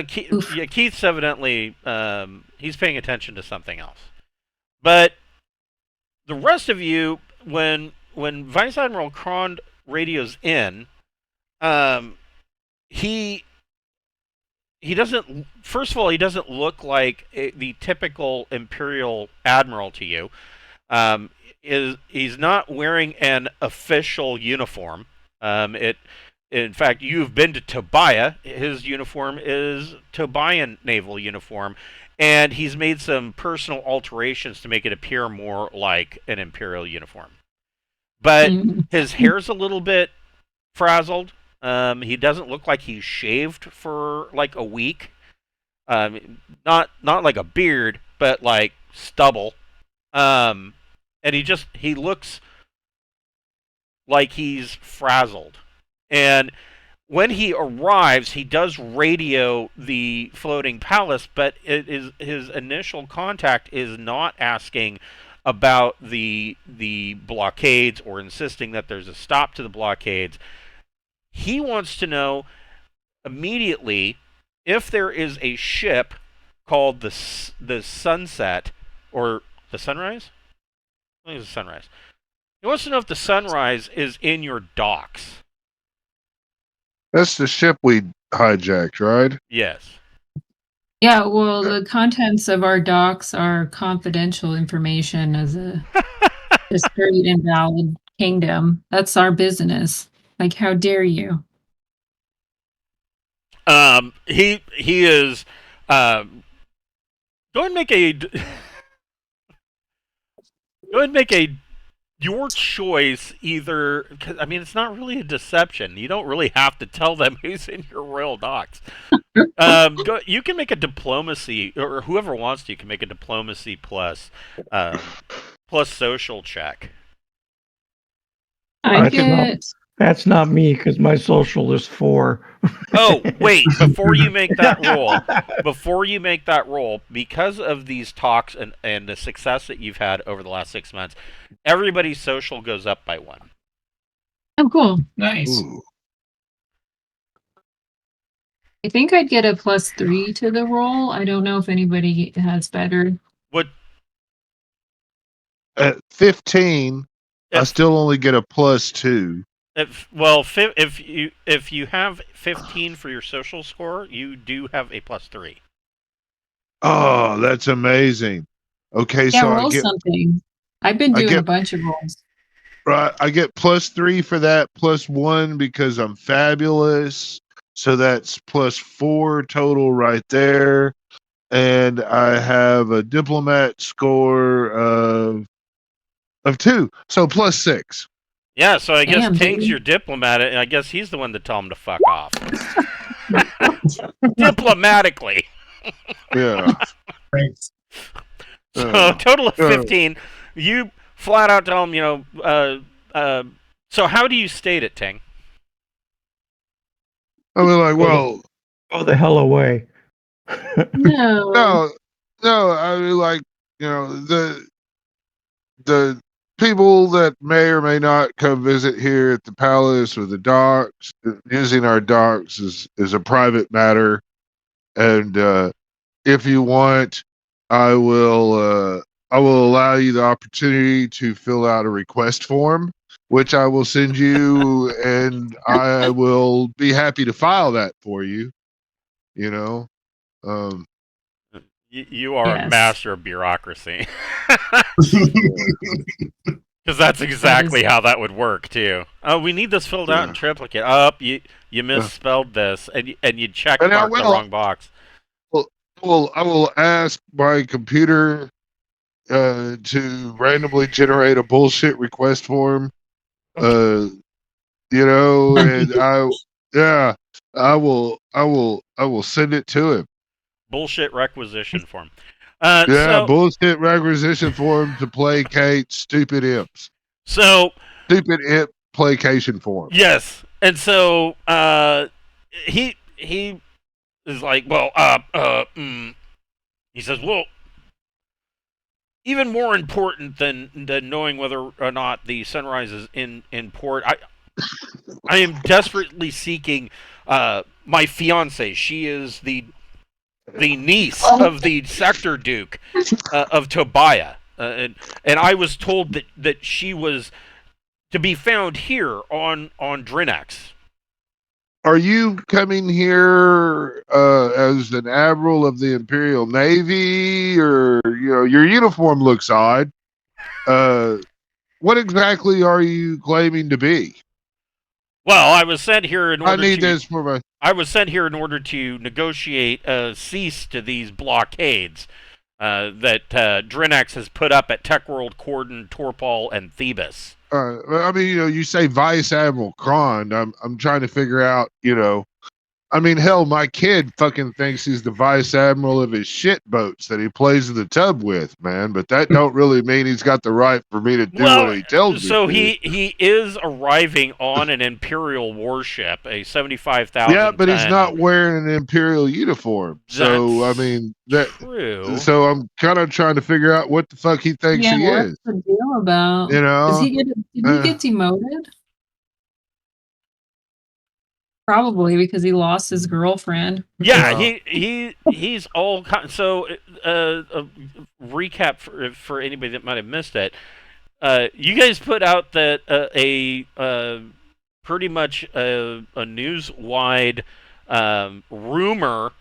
Keith's evidently he's paying attention to something else. But the rest of you, when Vice Admiral Krond radios in, he doesn't. First of all, he doesn't look like the typical Imperial admiral to you. He's not wearing an official uniform. In fact, you've been to Tobiah. His uniform is Tobian naval uniform, and he's made some personal alterations to make it appear more like an Imperial uniform. But his hair's a little bit frazzled. He doesn't look like he's shaved for like a week. Not like a beard, but like stubble. And he looks like he's frazzled. And when he arrives, he does radio the floating palace, but his initial contact is not asking about the blockades or insisting that there's a stop to the blockades. He wants to know immediately if there is a ship called the Sunset or the Sunrise. I think it's the Sunrise. He wants to know if the Sunrise is in your docks. That's the ship we hijacked, right? Yes. Yeah, well, the contents of our docs are confidential information as a discreet and valid kingdom. That's our business. Like, how dare you? He is. Go and make a. Go and make a. Your choice, either. Cause, I mean, it's not really a deception. You don't really have to tell them who's in your royal docks. You can make a diplomacy, or whoever wants to, you can make a diplomacy plus social check. That's not me because my social is 4. Oh, wait, before you make that roll, because of these talks and the success that you've had over the last 6 months, everybody's social goes up by 1. Oh, cool. Nice. Ooh. I think I'd get a +3 to the roll. I don't know if anybody has better. What? At 15, I still only get a +2. If you have 15 for your social score, you do have a +3. Oh, that's amazing. Okay, Yeah, so roll something. I've been doing a bunch of rolls. Right, I get +3 for that, +1 because I'm fabulous. So that's +4 total right there. And I have a diplomat score of 2. So +6. Yeah, so I guess Damn, Tank's dude. your diplomat, and I guess he's the one to tell him to fuck off. Diplomatically. Yeah. Right. So total of 15. You flat out tell him, so how do you state it, Tank? I mean, like, well, Go the hell away. No. no, I mean, like, the people that may or may not come visit here at the palace or the docks, using our docks is a private matter. And if you want, I will allow you the opportunity to fill out a request form, which I will send you, and I will be happy to file that for you. You are a Yes. master of bureaucracy. Because that's exactly how that would work, too. Oh, we need this filled out in triplicate. Oh, you misspelled this, and you check And I marked the will. wrong box. Well, I will ask my computer to randomly generate a bullshit request form. And I will send it to him. Bullshit requisition form. Bullshit requisition form to placate stupid imps. So Stupid imp placation form. yes, and so he is like, well, he says, well, even more important than knowing whether or not the Sunrise is in port, I am desperately seeking my fiance. She is the niece of the Sector Duke of Tobiah, and I was told that she was to be found here on Drinax. Are you coming here as an admiral of the Imperial Navy, or your uniform looks odd? What exactly are you claiming to be? Well, I was sent here in order I need this for my. I was sent here in order to negotiate a cease to these blockades that Drinax has put up at Tech World, Cordon, Torpal, and Thebes. I mean, you say Vice Admiral Cron. I'm trying to figure out, I mean, hell, my kid fucking thinks he's the vice admiral of his shit boats that he plays in the tub with, man. But that don't really mean he's got the right for me to do what Well, he tells me so to. he is arriving on an Imperial warship, a 75,000 Yeah, but he's ton. not wearing an Imperial uniform. So I That's mean that. true. So I'm kind of trying to figure out what the fuck he thinks Yeah, he what's is. the deal about? You know? Did he get demoted? Probably because he lost his girlfriend. Yeah, Well, he's all so. A recap for anybody that might have missed it. You guys put out that pretty much a news-wide rumor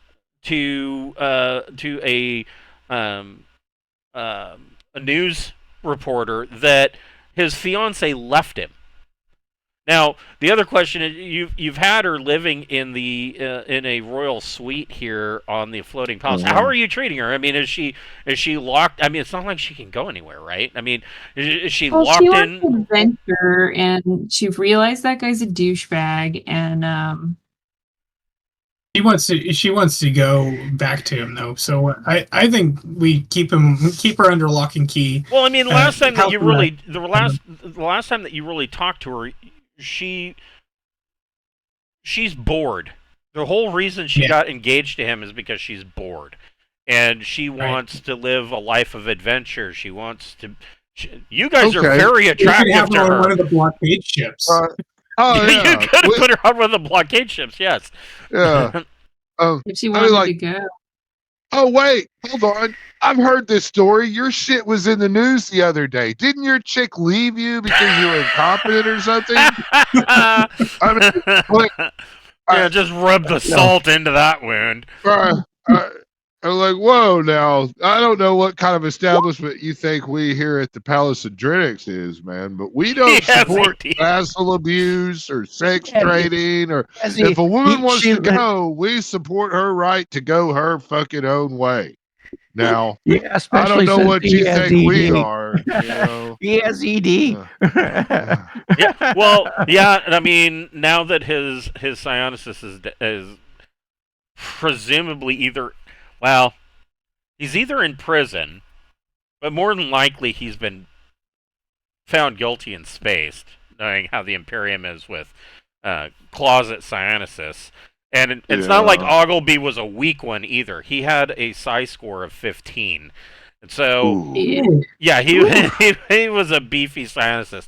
to a news reporter that his fiance left him. Now, the other question is, you've had her living in in a royal suite here on the floating palace. Mhm. How are you treating her? I mean, is she locked? I mean, it's not like she can go anywhere, right? I mean, is she Well, locked she wants in? adventure, and she realized that guy's a douchebag, and She wants to go back to him though. So I think we keep her under lock and key. Well, I mean, last time that help you her- really the last time that you really talked to her, she's bored. The whole reason she Yeah. got engaged to him is because she's bored, and she wants to live a life of adventure. She wants to. You guys are Okay. very You could attractive have to her on her. one of the blockade ships. oh yeah, You could have put her on one of the blockade ships. Yes. yeah. if she I wanted mean, like, to go, oh wait, hold on. I've heard this story. Your shit was in the news the other day. Didn't your chick leave you because you were incompetent or something? I mean, like, yeah, just rub the salt into that wound. I'm like, whoa, now I don't know what kind of establishment you think we here at the Palace of Drinax is, man, but we don't Yes, support indeed. vassal abuse or sex Yeah, trading, or Yes, if a woman wants she- to go, we support her right to go her fucking own way. Now, Yeah, I don't especially know since what he you has think we ED. are, you know. He has ED. Yeah, well, yeah, and I mean, now that his psionicis is presumably he's either in prison, but more than likely he's been found guilty and spaced, knowing how the Imperium is with closet psionicis. And it's not like Ogleby was a weak one either. He had a psi score of 15. And so, yeah, he was a beefy psionicist.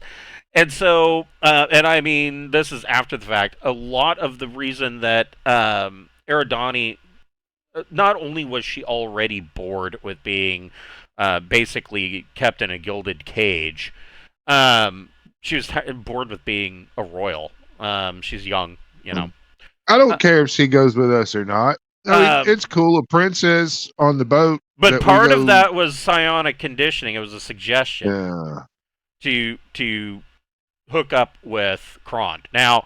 And so, and I mean, this is after the fact. A lot of the reason that Eridani, not only was she already bored with being basically kept in a gilded cage, she was bored with being a royal. She's young, you know. I don't care if she goes with us or not. I mean, it's cool. A princess on the boat. But part of that was psionic conditioning. It was a suggestion to hook up with Krond. Now,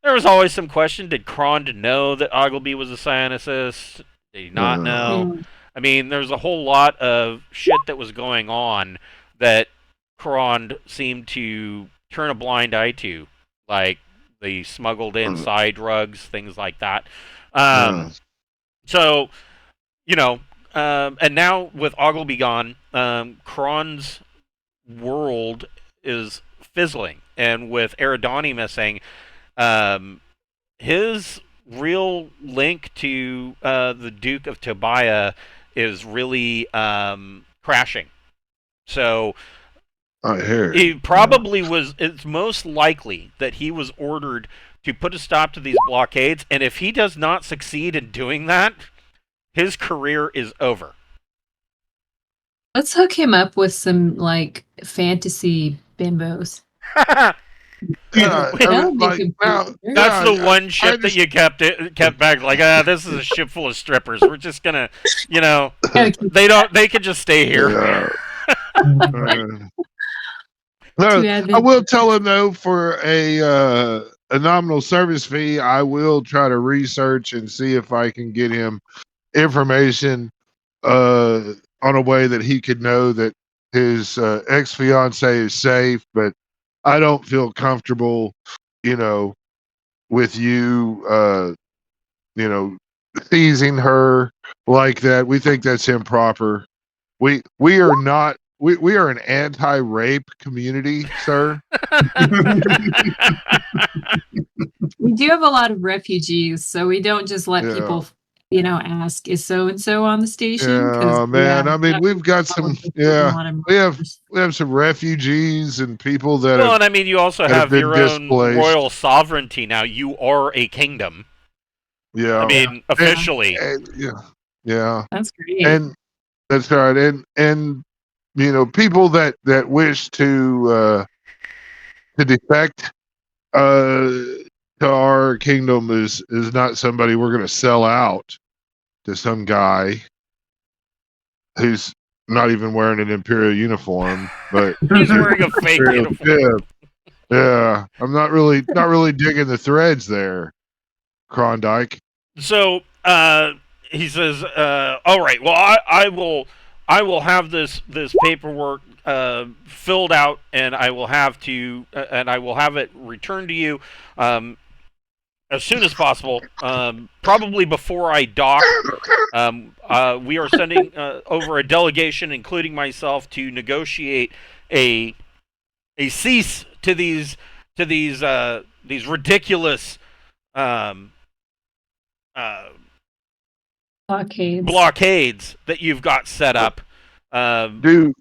there was always some question: did Krond know that Ogleby was a psionicist? Did he not know? I mean, there's a whole lot of shit that was going on that Krond seemed to turn a blind eye to, like the smuggled in side drugs, things like that. So, you know, and now with Ogleby gone, Krond's world is fizzling, and with Eridani missing, his real link to the Duke of Tobiah is really crashing. So he probably was. It's most likely that he was ordered to put a stop to these blockades, and if he does not succeed in doing that, his career is over. let's hook him up with some like fantasy bimbos. That's the one ship that you kept back. Like, this is a ship full of strippers. We're just gonna, you know, they can just stay here. I will tell him though, for a nominal service fee, I will try to research and see if I can get him information on a way that he could know that his ex-fiance is safe. But I don't feel comfortable, you know, with you seizing her like that. We think that's improper. We are not. We are an anti-rape community, sir. We do have a lot of refugees, so we don't just let Yeah. people, ask, is so and so on the station? Yeah, man. I mean, we've got that would some. be a Yeah, lot of we have murders. some refugees and people that Well, have and I mean, you also that have have been your own displaced. royal sovereignty now. You are a kingdom. Yeah, I mean, officially. yeah, That's great. and that's right. And people that wish to defect to our kingdom is not somebody we're going to sell out to some guy who's not even wearing an imperial uniform, but He's wearing a fake uniform. Yeah, I'm not really digging the threads there, Klondike. So he says, "All right. Well, I will have this paperwork filled out, and I will have it returned to you as soon as possible. Probably before I dock. We are sending over a delegation, including myself, to negotiate a cease to these ridiculous." Blockades that you've got set up. Do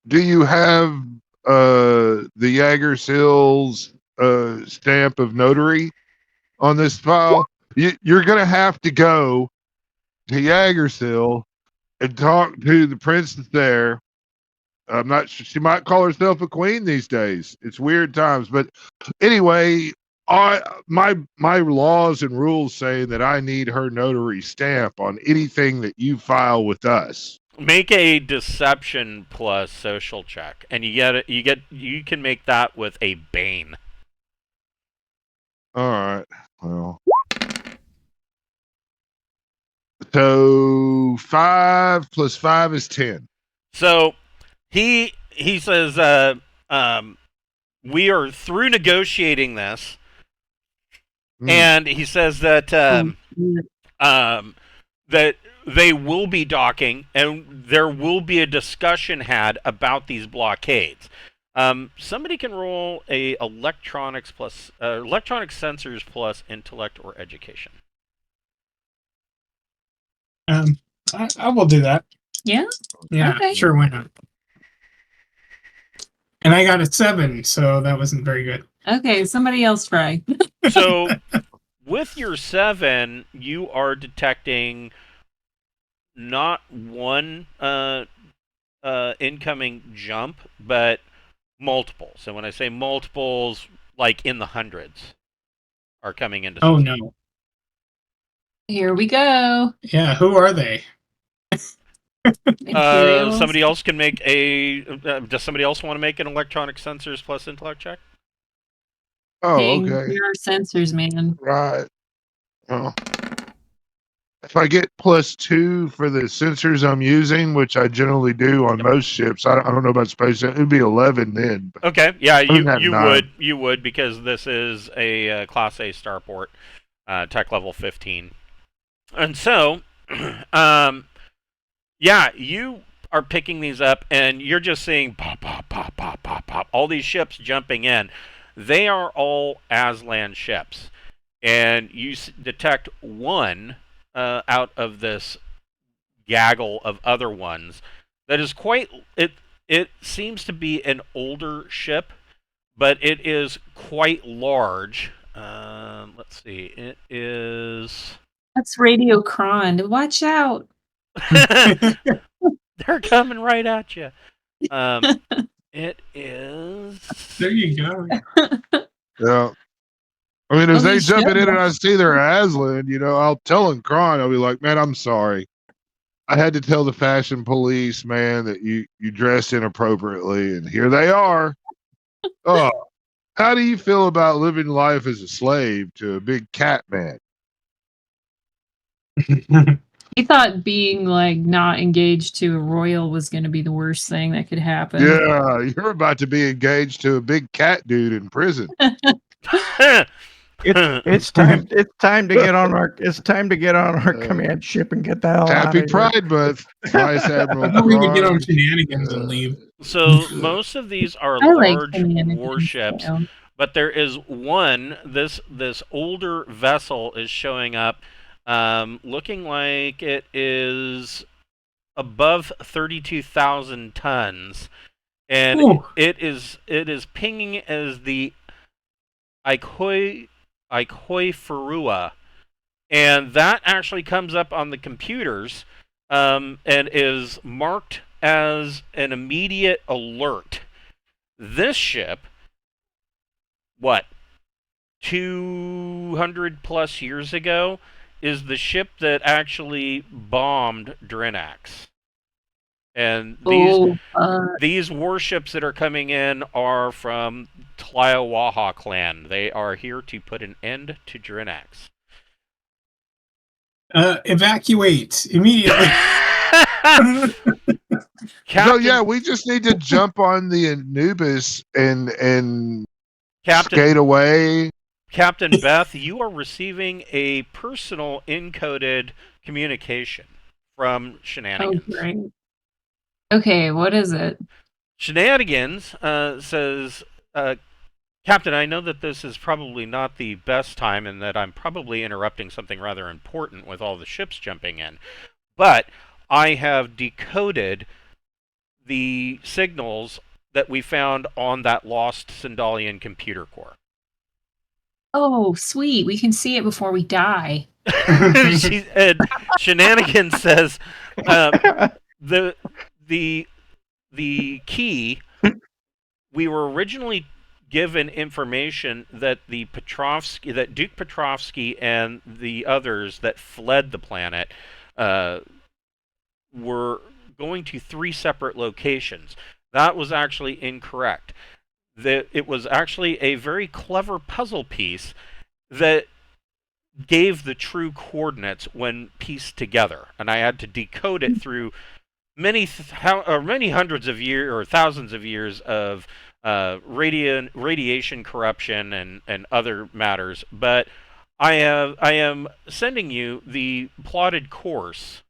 you have the Jaegerseal's stamp of notary on this file? You're gonna have to go to Jaegerseal and talk to the princess there. I'm not sure, she might call herself a queen these days. It's weird times, but anyway, my laws and rules say that I need her notary stamp on anything that you file with us. Make a deception plus social check, and you can make that with a bane. All right. Well, so 5 plus 5 is 10. So he says, we are through negotiating this, and he says that that they will be docking, and there will be a discussion had about these blockades. Somebody can roll a electronic sensors plus intellect or education. I will do that. Yeah? Yeah, Okay. sure, why not? And I got a 7, so that wasn't very good. Okay, somebody else try. So, with your 7, you are detecting not one incoming jump, but multiple. So when I say multiples, like in the hundreds, are coming into. Oh no! Here we go. Yeah, who are they? Somebody else can make a. Does somebody else want to make an electronic sensors plus intellect check? Oh, King, okay. You're sensors, man. Right. Well, if I get +2 for the sensors I'm using, which I generally do on most ships, I don't know about space. It'd be 11 then. Okay, yeah, you 9. would because this is a Class A starport, tech level 15, and so, yeah, you are picking these up, and you're just seeing pop, pop, pop, pop, pop, pop, all these ships jumping in. They are all Aslan ships, and you detect one out of this gaggle of other ones that is quite. It seems to be an older ship, but it is quite large. Let's see. It is. That's Radio Cron. Watch out. They're coming right at you. It is. There you go. Yeah. I mean, if Well, they you jump should. in and I see they're Aslan, I'll tell them crying. I'll be like, man, I'm sorry. I had to tell the fashion police, man, that you dressed inappropriately, and here they are. Oh, how do you feel about living life as a slave to a big cat man? He thought being like not engaged to a royal was going to be the worst thing that could happen. Yeah, you're about to be engaged to a big cat dude in prison. It's time. It's time to get on our. It's time to get on our command ship and get the hell out Happy of here. Pride Month, Vice Admiral. I thought we would get on Braun. shenanigans and leave. So most of these are I like large shenanigans, warships, too. but there is one. This older vessel is showing up, looking like it is above 32,000 tons, and Ooh. it is pinging as the Ikoi Furua, and that actually comes up on the computers, and is marked as an immediate alert. This ship, what, 200 plus years ago, is the ship that actually bombed Drinax. And these warships that are coming in are from Tliawaha clan. They are here to put an end to Drinax. Evacuate immediately. So yeah, we just need to jump on the Anubis and skate away. Captain Beth, you are receiving a personal encoded communication from Shenanigans. Oh, great. Okay, what is it? Shenanigans says, Captain, I know that this is probably not the best time and that I'm probably interrupting something rather important with all the ships jumping in, but I have decoded the signals that we found on that lost Sindalian computer core. Oh, sweet. We can see it before we die. And Shenanigans says, the key, we were originally given information that Duke Petrovsky and the others that fled the planet were going to 3 separate locations. That was actually incorrect. It was actually a very clever puzzle piece that gave the true coordinates when pieced together, and I had to decode it through many hundreds of years or thousands of years of radiation corruption and other matters. But I am sending you the plotted course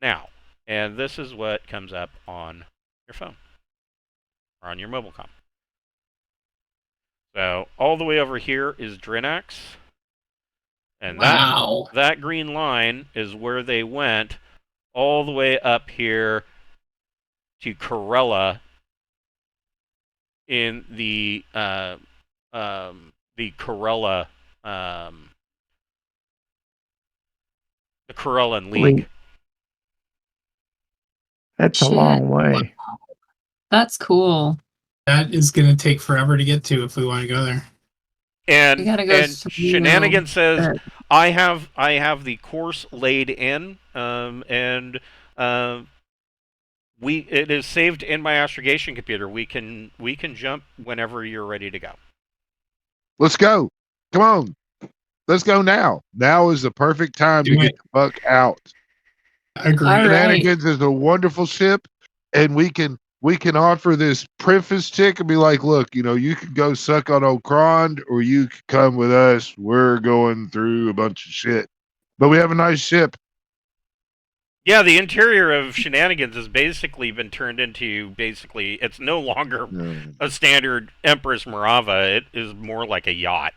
now, and this is what comes up on your phone or on your mobile comm. So all the way over here is Drinax, and Wow. that green line is where they went, all the way up here to Corella in the Corella the Corellan League. That's Shit. a long way. That's cool. That is going to take forever to get to if we want to go there. We gotta go And through Shenanigans says, that. I have the course laid in, and it is saved in my astrogation computer. We can jump whenever you're ready to go. Let's go. Come on. Let's go now. Now is the perfect time to get the fuck out. Agreed. All right. Shenanigans is a wonderful ship, and we can offer this preface chick and be like, look, you can go suck on old Krond, or you can come with us. We're going through a bunch of shit, but we have a nice ship. Yeah, the interior of Shenanigans has basically been turned into it's no longer a standard Empress Morava. It is more like a yacht.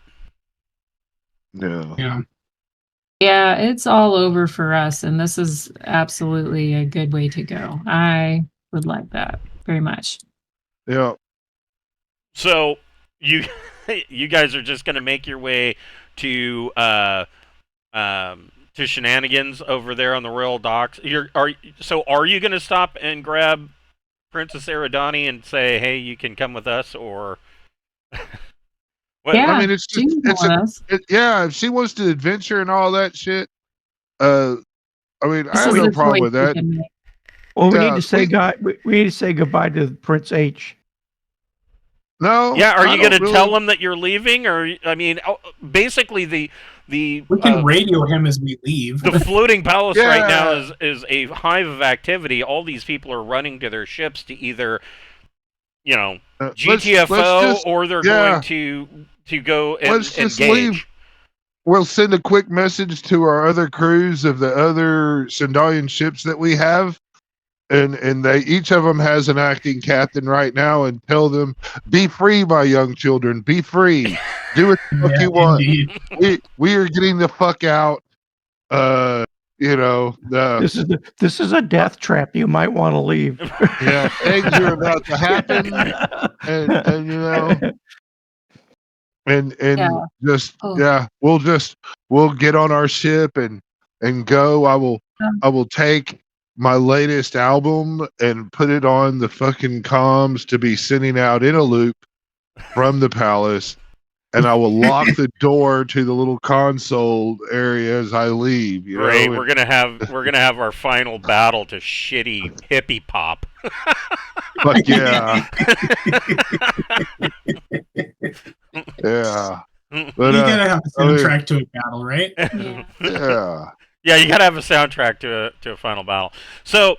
No. Yeah. Yeah, it's all over for us, and this is absolutely a good way to go. I would like that very much. Yeah. So you guys are just going to make your way to Shenanigans over there on the Royal Docks. Are you going to stop and grab Princess Eridani and say, "Hey, you can come with us," or? Yeah, I mean, if she wants to adventure and all that shit, I mean, I have no problem with that. Well, we need to say we need to say goodbye to Prince H. No. Yeah, are you going to tell him that you're leaving, or I mean, basically we can radio him as we leave. The floating palace right now is a hive of activity. All these people are running to their ships to either, GTFO, or they're going to go and let's just engage. leave. we'll send a quick message to our other crews of the other Sindalian ships that we have, and they each of them has an acting captain right now, and tell them, be free, my young children, be free, do what the fuck Yeah, you want. indeed. We are getting the fuck out. You know, This is a death trap. You might want to leave. yeah, things are about to happen, and you know, and Yeah. just Oh. yeah, we'll get on our ship and go. I will take my latest album and put it on the fucking comms to be sending out in a loop from the palace, and I will lock the door to the little console area as I leave. You Great. know, We're gonna have our final battle to shitty hippie pop. but yeah, yeah. But You gotta have a I mean, soundtrack to a battle, right? Yeah. yeah. Yeah, you gotta have a soundtrack to a final battle. So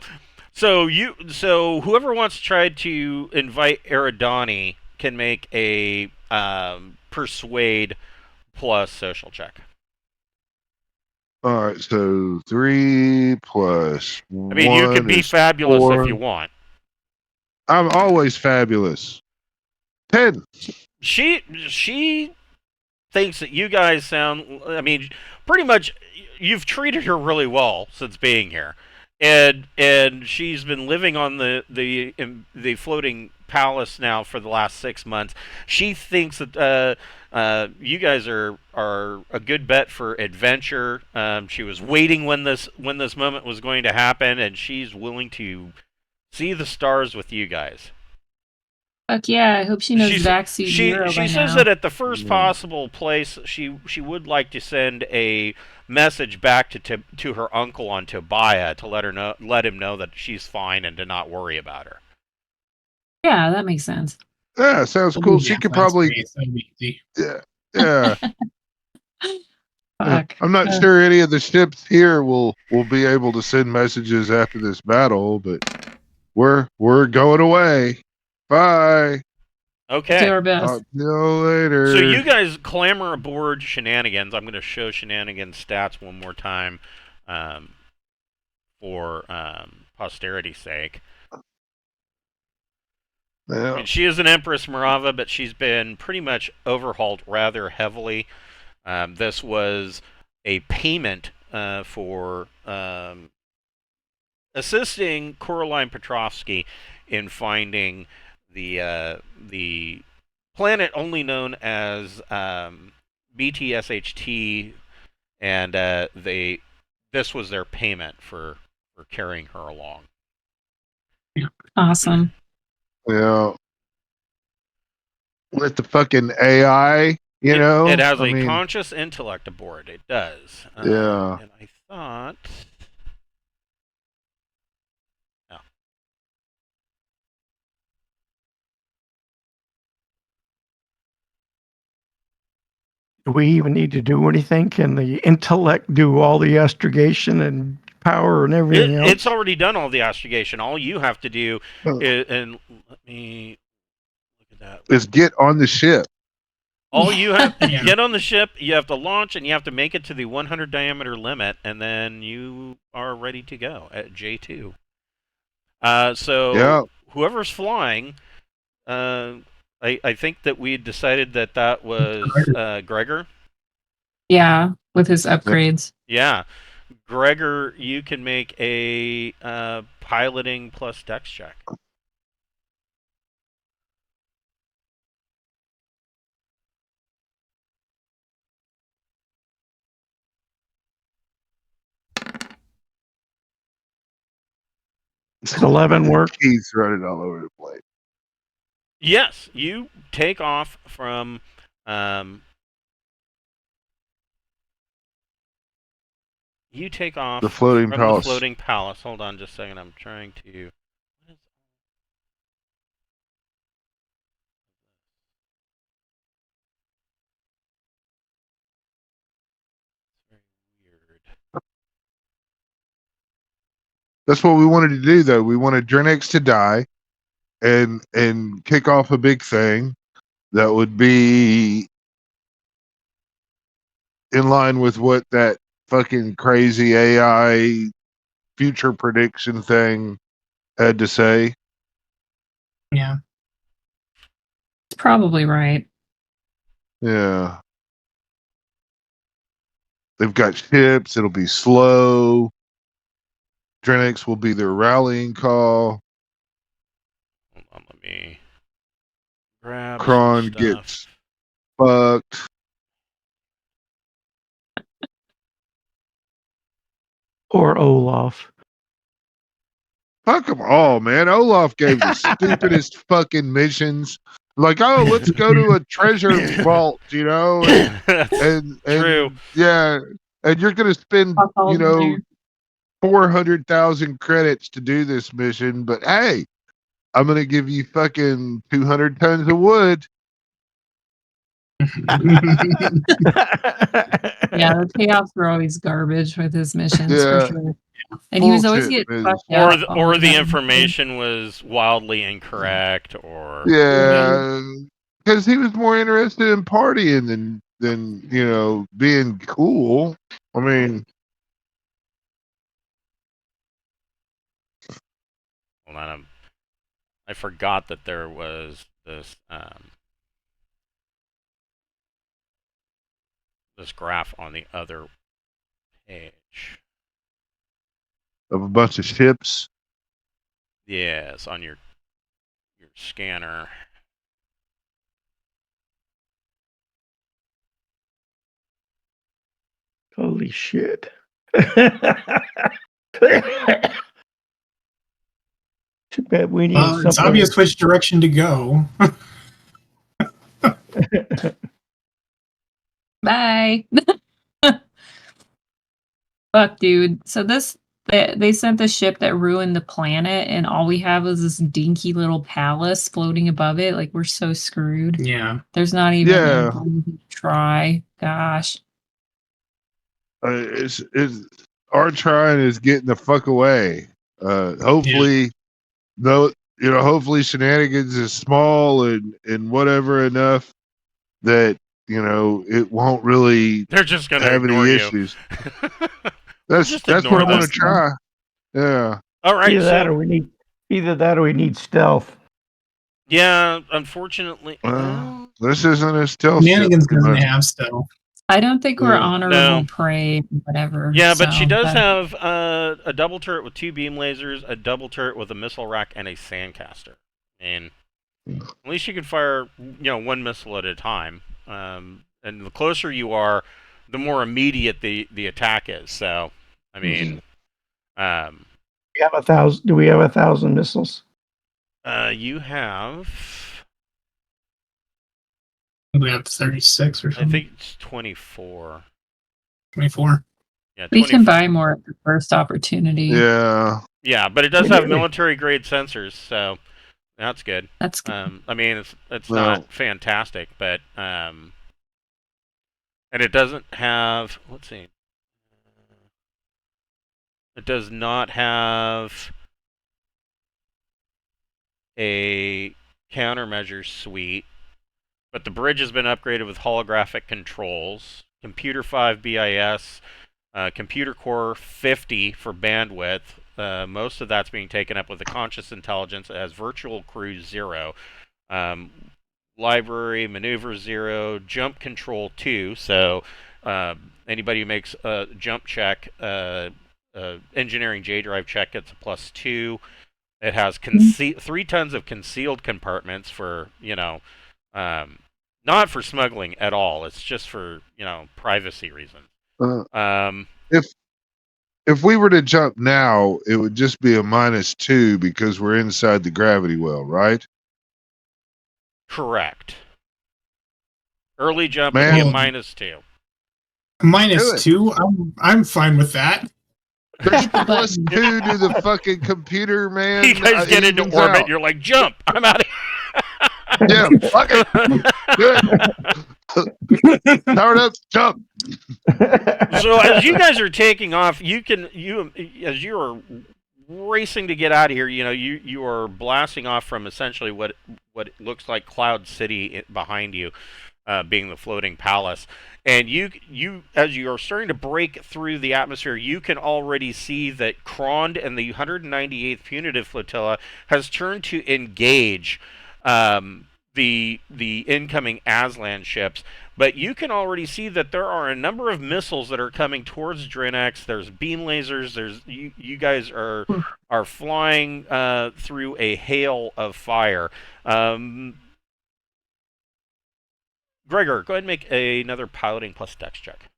whoever wants to try to invite Eridani can make a persuade plus social check. All right, so 3 plus I mean, you can be fabulous 4. if you want. I'm always fabulous. 10. She thinks that you guys sound. I mean, pretty much you've treated her really well since being here, and she's been living on the floating palace now for the last 6 months. She thinks that you guys are a good bet for adventure. She was waiting when this moment was going to happen, and she's willing to see the stars with you guys. Fuck yeah! I hope she knows backseat zero She by says now. that at the first possible place, she would like to send a message back to her uncle on Tobiah to let him know that she's fine and to not worry about her. Yeah, that makes sense. Yeah, sounds cool. She could probably. That'd be easy. Yeah. Yeah. Fuck. I'm not sure any of the ships here will be able to send messages after this battle, but we're going away. Bye. Okay. Do our best. Talk to you later. So you guys clamber aboard Shenanigans. I'm going to show Shenanigans stats one more time for posterity's sake. Yeah. I mean, she is an Empress Morava, but she's been pretty much overhauled rather heavily. This was a payment for assisting Coraline Petrovsky in finding the planet only known as BTSHT, and this was their payment for carrying her along. Awesome. Yeah. With the fucking AI, you know? It has I a mean, conscious intellect aboard. It does. Yeah. And I thought. Do we even need to do anything? Can the intellect do all the astrogation and power and everything else? It's already done all the astrogation. All you have to do is, and let me look at that. is get on the ship. All you have to Yeah. get on the ship, you have to launch, and you have to make it to the 100 diameter limit, and then you are ready to go at J2. So Yeah. whoever's flying, I think that we decided that was Gregor. Yeah, with his upgrades. Yeah. Gregor, you can make a piloting plus dex check. Does 11 work? He's running all over the place. Yes, you take off from The floating from palace. the floating palace. Hold on just a second. I'm trying to. Very weird. That's what we wanted to do, though. We wanted Drinax to die, and kick off a big thing that would be in line with what that fucking crazy AI future prediction thing had to say. Yeah. It's probably right. Yeah. They've got ships. It'll be slow. Drinax will be their rallying call. Hold on, let me grab some Kron stuff. gets fucked. Or Olaf. Fuck them all, man. Olaf gave the stupidest fucking missions. Like, oh, let's go to a treasure vault, That's and true. yeah, and you're gonna spend, Fuck all there. 400,000 credits to do this mission, but hey, I'm gonna give you fucking 200 tons of wood. Yeah, the payoffs were always garbage with his missions for Yeah. sure. And he was always Bullshit, getting man. fucked up. all Or the time. information was wildly incorrect, or Yeah, because he was more interested in partying than being cool. I mean, hold on, I forgot that there was this this graph on the other page. of a bunch of ships. Yes, on your scanner. Holy shit. Too bad we need Well, it's obvious which direction to go. Bye. Fuck, dude. So they sent the ship that ruined the planet, and all we have is this dinky little palace floating above it. Like, we're so screwed. Yeah. There's not even Yeah. a try. Gosh. It's our trying is getting the fuck away. Hopefully, hopefully Shenanigans is small and whatever enough that it won't really They're just gonna have ignore any you. issues. That's Just what ignore I'm gonna this. try. Yeah. All right. Either that, So, or we need stealth. yeah, unfortunately, This isn't a stealth ship. Shenanigans too doesn't much. have stealth. I don't think we're Yeah. honorable No. prey, whatever. yeah, but she so does that- have a double turret with 2 beam lasers, a double turret with a missile rack, and a sandcaster. And at least you can fire, 1 missile at a time. And the closer you are, the more immediate the attack is. So, I mean, We have 1,000. Do we have 1,000 missiles? you have, We have 36 or I something. think it's 24. 24. Yeah, we 24. can buy more at the first opportunity. Yeah. Yeah, but it does We have do. military grade sensors, so that's good. That's good. I mean, it's Well- not fantastic, but and it doesn't have. Let's see. It does not have a countermeasures suite, but the bridge has been upgraded with holographic controls, Computer 5 BIS, Computer Core 50 for bandwidth. Most of that's being taken up with the Conscious Intelligence. It has Virtual Cruise 0, Library Maneuver 0, Jump Control 2. So anybody who makes a jump check, Engineering J Drive check gets a +2. It has 3 tons of concealed compartments for not for smuggling at all. It's just for privacy reasons. If we were to jump now, it would just be a -2 because we're inside the gravity well, right? Correct. Early jump Man. would be a -2. Minus Do it. 2? I'm fine with that. There's +2 to the fucking computer, man. You guys get into evens orbit, out. you're like, jump! I'm out of Yeah, fuck it. Do it. Powered up, jump. So as you guys are taking off, as you are racing to get out of here, you are blasting off from essentially what looks like Cloud City behind you. being the floating palace. And you, as you are starting to break through the atmosphere, you can already see that Krond and the 198th Punitive Flotilla has turned to engage the incoming Aslan ships. But you can already see that there are a number of missiles that are coming towards Drinax. There's beam lasers. There's you guys are flying through a hail of fire. Gregor, go ahead and make another piloting plus dex check.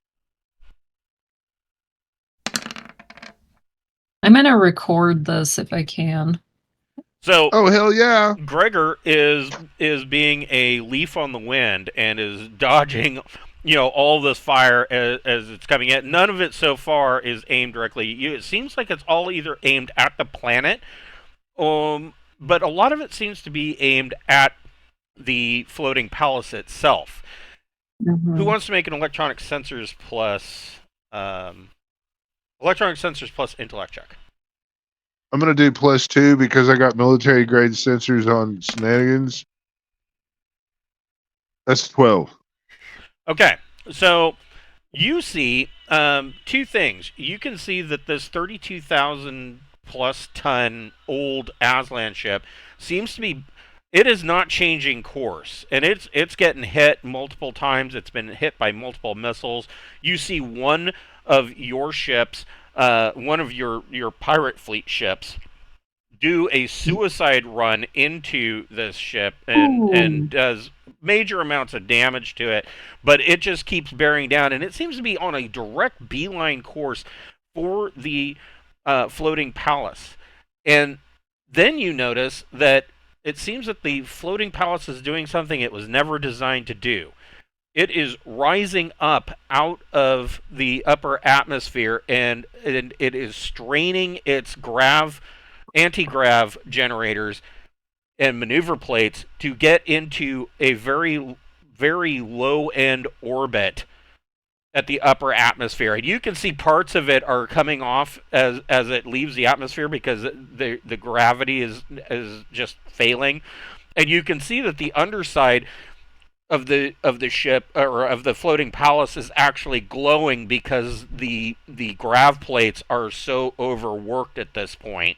I'm gonna record this if I can. So, Oh hell yeah! Gregor is being a leaf on the wind and is dodging, all this fire as it's coming in. None of it so far is aimed directly at you. It seems like it's all either aimed at the planet, but a lot of it seems to be aimed at the floating palace itself. Mm-hmm. Who wants to make an electronic sensors plus intellect check? I'm gonna do +2 because I got military grade sensors on shenanigans. That's 12. Okay, so you see two things. You can see that this 32,000 plus ton old Aslan ship seems to be. It is not changing course, and it's getting hit multiple times. It's been hit by multiple missiles. You see one of your ships, one of your pirate fleet ships, do a suicide run into this ship and does major amounts of damage to it, but it just keeps bearing down, and it seems to be on a direct beeline course for the floating palace. And then you notice that it seems that the floating palace is doing something it was never designed to do. It is rising up out of the upper atmosphere, and it is straining its anti-grav generators and maneuver plates to get into a very, very low-end orbit at the upper atmosphere. And you can see parts of it are coming off as it leaves the atmosphere because the gravity is just failing. And you can see that the underside of the ship, or of the floating palace, is actually glowing because the grav plates are so overworked at this point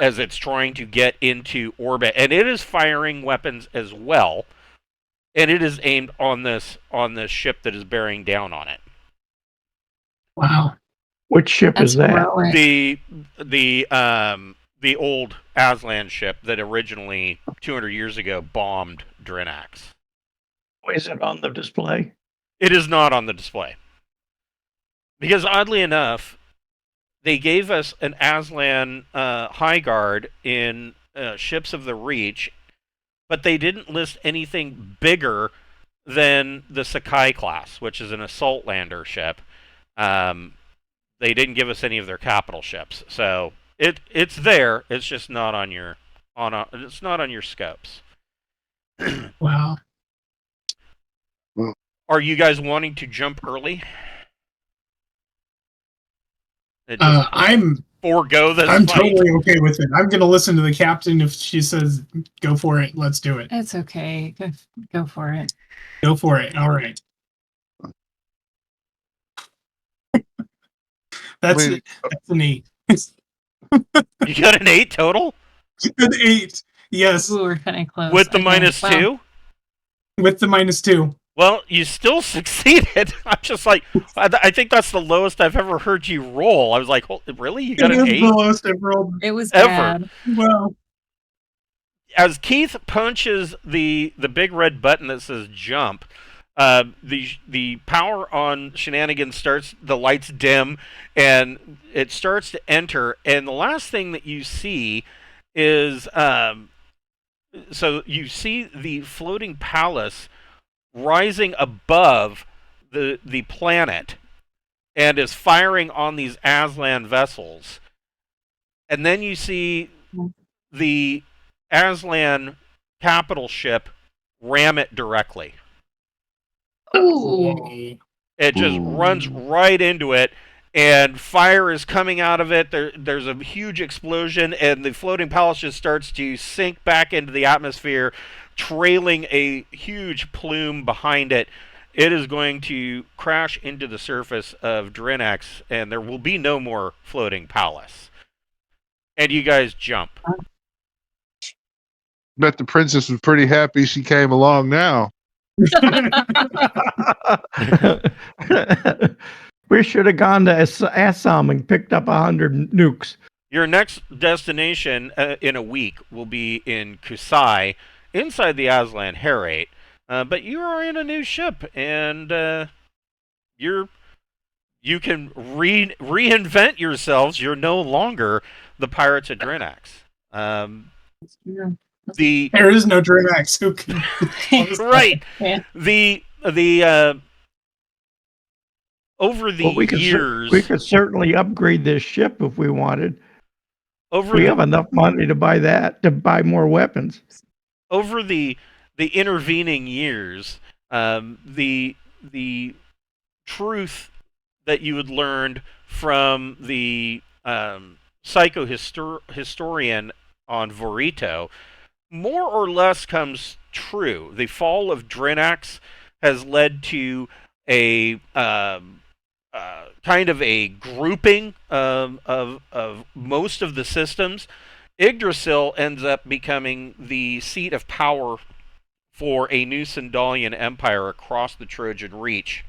as it's trying to get into orbit. And it is firing weapons as well. And it is aimed on this ship that is bearing down on it. Wow. Which ship is that? Heroic. The old Aslan ship that originally 200 years ago bombed Drinax. Is it on the display? It is not on the display. Because oddly enough, they gave us an Aslan High Guard in Ships of the Reach, but they didn't list anything bigger than the Sakai class, which is an assault lander ship. They didn't give us any of their capital ships, so it's there. It's just not on your it's not on your scopes. Wow. Are you guys wanting to jump early? I'm forego this. I'm fight? totally okay with it. I'm gonna listen to the captain if she says go for it. Let's do it. It's okay. Go for it. Go for it. All right. That's Wait. that's an 8. You got an 8 total An 8. Yes, Ooh, we're kind of close. with the Okay, -2. with the -2. Well, you still succeeded. I'm just like, I think that's the lowest I've ever heard you roll. I was like, oh, really? You got It an is 8? the lowest I've rolled. It was Ever. bad. Well, As Keith punches the big red button that says jump, the power on Shenanigans starts, the lights dim, and it starts to enter. And the last thing that you see is, so you see the floating palace rising above the planet and is firing on these Aslan vessels. And then you see the Aslan capital ship ram it directly. Ooh. It just runs right into it, and fire is coming out of it. There's a huge explosion, and the floating palace just starts to sink back into the atmosphere, trailing a huge plume behind it. It is going to crash into the surface of Drinax, and there will be no more floating palace. And you guys jump. Bet the princess was pretty happy she came along now. We should have gone to Assam and picked up 100 nukes. Your next destination in a week will be in Kusai, inside the Aslan Herate. But you are in a new ship, and you can reinvent yourselves. You're no longer the Pirates of Drinax. There is no Drinax who can. Right. Yeah. The over the years, we could certainly upgrade this ship if we wanted. over We the, have enough money to buy more weapons. over the intervening years, the truth that you had learned from the historian on Vorito more or less comes true. The fall of Drinax has led to a kind of a grouping of most of the systems. Yggdrasil ends up becoming the seat of power for a new Sindalian Empire across the Trojan Reach.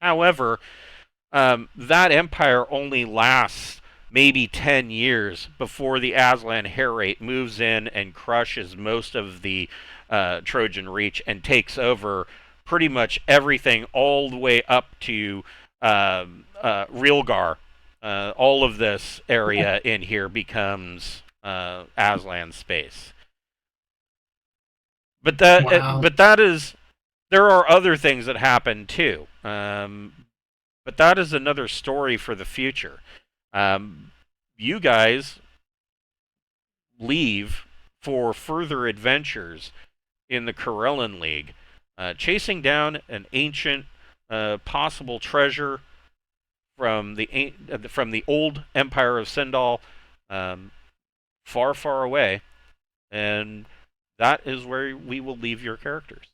However, that empire only lasts maybe 10 years before the Aslan Herate moves in and crushes most of the Trojan Reach and takes over pretty much everything all the way up to Realgar. All of this area in here becomes Aslan space. But that is, there are other things that happen too. But that is another story for the future. You guys leave for further adventures in the Corellan League, chasing down an ancient possible treasure from the old Empire of Sindal, far, far away, and that is where we will leave your characters.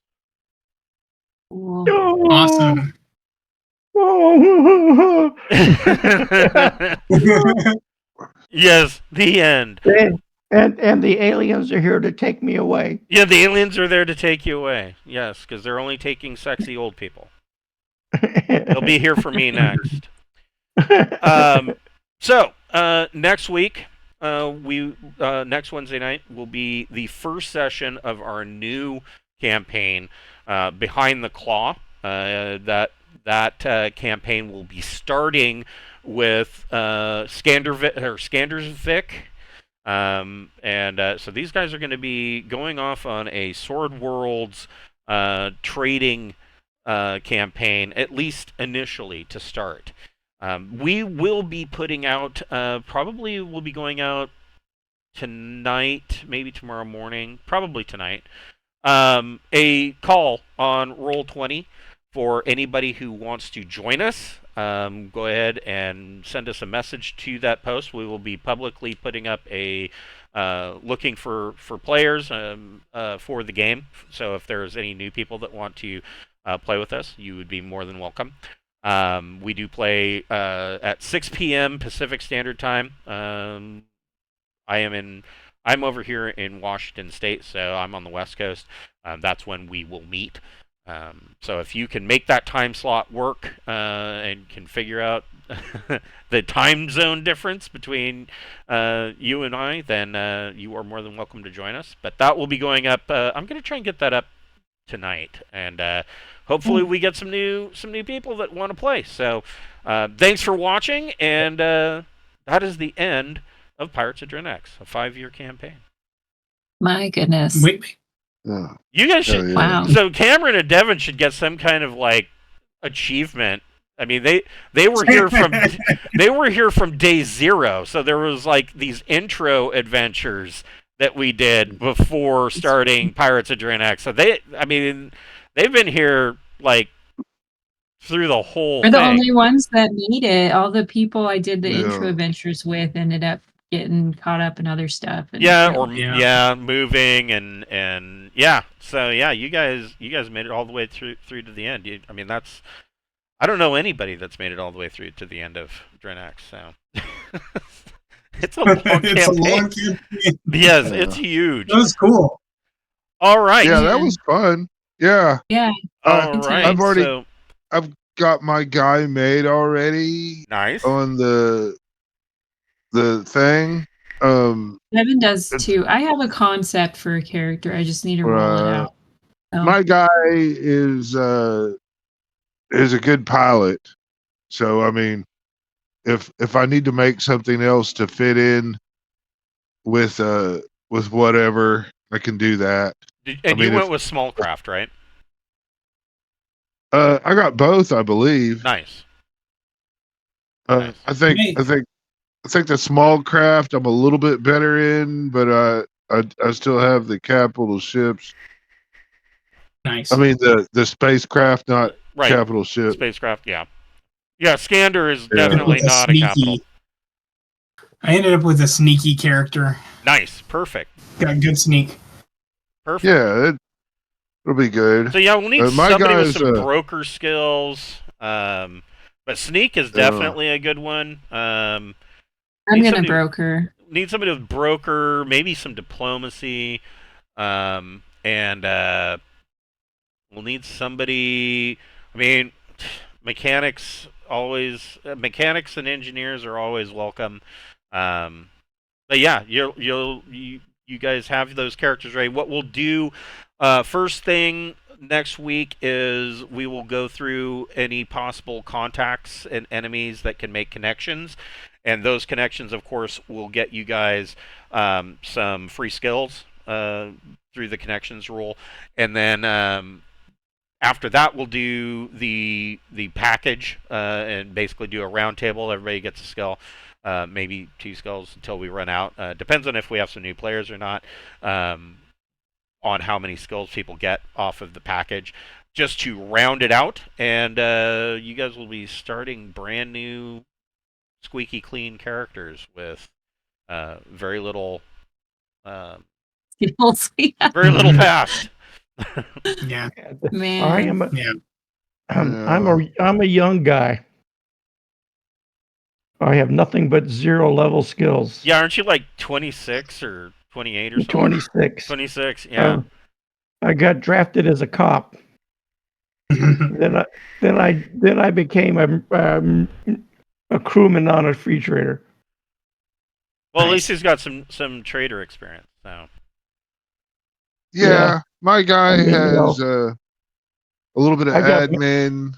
Cool. Awesome. Yes, the end. And the aliens are here to take me away. Yeah, the aliens are there to take you away. Yes, because they're only taking sexy old people. They'll be here for me next. So next week, next Wednesday night will be the first session of our new campaign, Behind the Claw. That campaign will be starting with Skandersvik. So these guys are going to be going off on a Sword Worlds trading campaign, at least initially, to start. We will be putting out, probably will be going out tonight, maybe tomorrow morning, probably tonight, a call on Roll20 for anybody who wants to join us. Go ahead and send us a message to that post. We will be publicly putting up a looking for players for the game. So if there's any new people that want to play with us, you would be more than welcome. We do play at 6 p.m. Pacific Standard Time. I'm over here in Washington State, so I'm on the West Coast. That's when we will meet. So if you can make that time slot work and can figure out the time zone difference between you and I, then you are more than welcome to join us. But that will be going up. I'm going to try and get that up tonight, and hopefully we get some new people that want to play. So thanks for watching, and that is the end of Pirates of Drinax, a 5-year campaign. My goodness. Wait. You guys should. yeah. Wow. So Cameron and Devin should get some kind of like achievement. I mean, they were here from day 0. So there was like these intro adventures that we did before starting Pirates of Drinax. So they've been here like through the whole We're the thing. only ones that need it. All the people I did the Yeah. intro adventures with ended up getting caught up in other stuff. And Yeah, or Yeah. moving and Yeah. So yeah, you guys made it all the way through to the end. I mean, that's I don't know anybody that's made it all the way through to the end of Drinax. So it's a long It's a campaign. long campaign. Yes, Yeah. it's huge. That was cool. All right. Yeah, that Yeah. was fun. Yeah. Yeah. All Good right. I've already- So I've got my guy made already nice. on the thing. Devin does It's- too. I have a concept for a character. I just need to roll it out. So, My guy is a good pilot. So I mean, if I need to make something else to fit in with whatever, I can do that. And mean, you went if- with small craft, right? I got both, I believe. Nice. Nice. I think the small craft I'm a little bit better in, but I still have the capital ships. Nice. I mean the spacecraft, not Right. capital ship. Spacecraft, yeah. Yeah, Scander is Yeah. definitely With a not a capital. I ended up with a sneaky character. Nice. Perfect. Got good sneak. Perfect. Yeah, it'll be good. So yeah, we'll need My somebody with guy's, some broker skills. But sneak is definitely a good one. I'm need gonna somebody- broker. Need somebody with broker, maybe some diplomacy, and we'll need somebody. I mean, mechanics and engineers are always welcome. But yeah, you guys have those characters ready. What we'll do first thing next week is we will go through any possible contacts and enemies that can make connections, and those connections, of course, will get you guys some free skills through the connections rule, and then after that we'll do the package and basically do a round table. Everybody gets a skill. Maybe 2 skills until we run out. Depends on if we have some new players or not, on how many skills people get off of the package, just to round it out. And you guys will be starting brand new, squeaky clean characters with very little past. Yeah. Man. I am. Yeah. I'm a young guy. I have nothing but 0 level skills. Yeah, aren't you like 26 or 28 or something? 26. 26, yeah. I got drafted as a cop. then I became a crewman on a free trader. Well, at Nice. least he's got some trader experience. So Yeah, my guy I mean, has a little bit of I got- admin.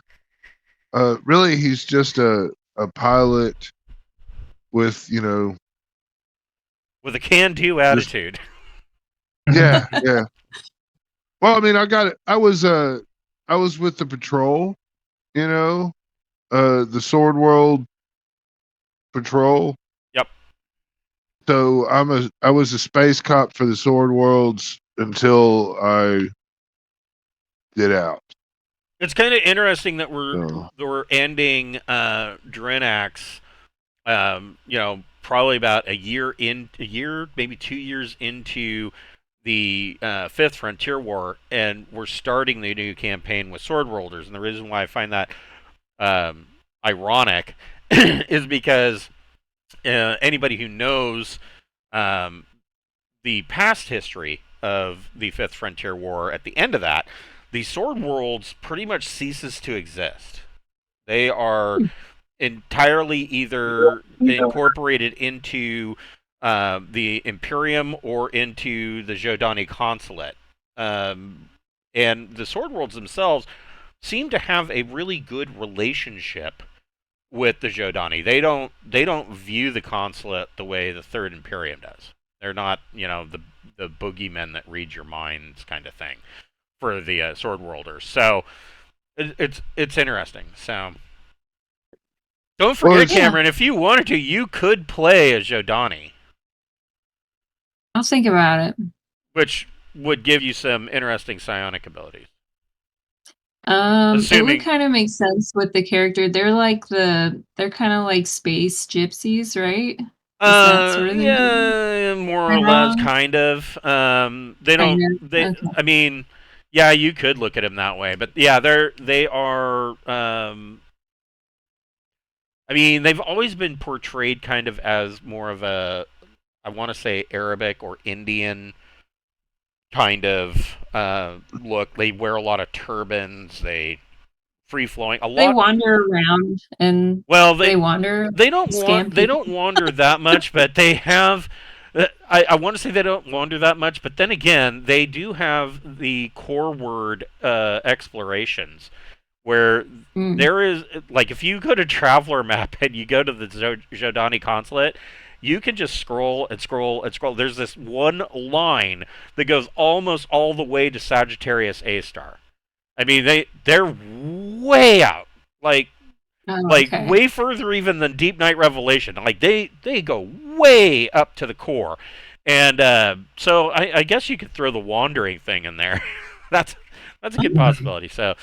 Really, he's just a pilot with with a can-do attitude. yeah. Well, I mean, I was with the patrol, the Sword World patrol. Yep. So I was a space cop for the Sword Worlds until I did out. It's kind of interesting that So, we're ending Drinax, probably about a year, maybe 2 years into the 5th Frontier War, and we're starting the new campaign with Sword Worlders. And the reason why I find that ironic is because anybody who knows the past history of the 5th Frontier War, at the end of that, the Sword Worlds pretty much ceases to exist. They are entirely either incorporated into the Imperium or into the Jodani Consulate. And the Sword Worlds themselves seem to have a really good relationship with the Jodani. They don't view the Consulate the way the Third Imperium does. They're not, the boogeymen that read your minds kind of thing for the Sword Worlders. So it's interesting. So don't forget, Cameron, if you wanted to, you could play as Jodani, I'll think about it. which would give you some interesting psionic abilities. It Assuming- would kind of make sense with the character. They're kind of like space gypsies, right? that sort of thing? Yeah, more Am or I less, wrong? kind of. They don't. Kind of. They. Okay. I mean, yeah, you could look at them that way, but yeah, they are. I mean, they've always been portrayed kind of as more of a, I want to say Arabic or Indian kind of look. They wear a lot of turbans. They free flowing a They lot. wander around and Well, they wander, they don't scam they people. don't wander that much, but they have. I want to say they don't wander that much, but then again, they do have the core word explorations, where Mm. there is, like, if you go to Traveler Map and you go to the Jodani consulate, you can just scroll and scroll and scroll. There's this one line that goes almost all the way to Sagittarius A star. I mean, they're way out, like Oh, like okay. way further even than Deep Night Revelation. Like they go way up to the core, and so I guess you could throw the wandering thing in there. that's a good possibility. So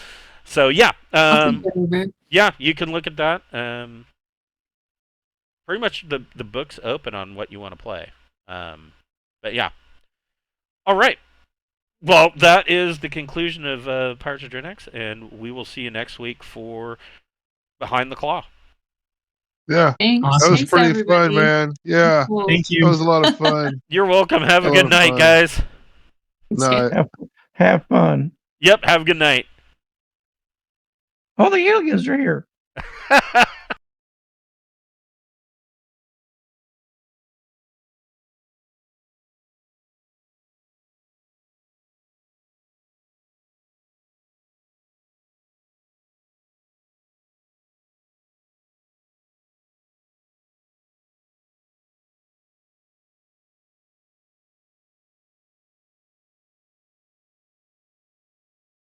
yeah, I'll think it over. yeah, you can look at that. Pretty much the book's open on what you want to play. But yeah, all right. Well, that is the conclusion of Pirates of Drinax, and we will see you next week for Behind the Claw. Yeah, Thanks. Awesome. that was Thanks, pretty everybody. fun, man. Yeah, Cool. Thank that you. was a lot of fun. You're welcome. Have a A good lot of night, fun. guys. No, Have fun. Yep, have a good night. Oh, the aliens are here.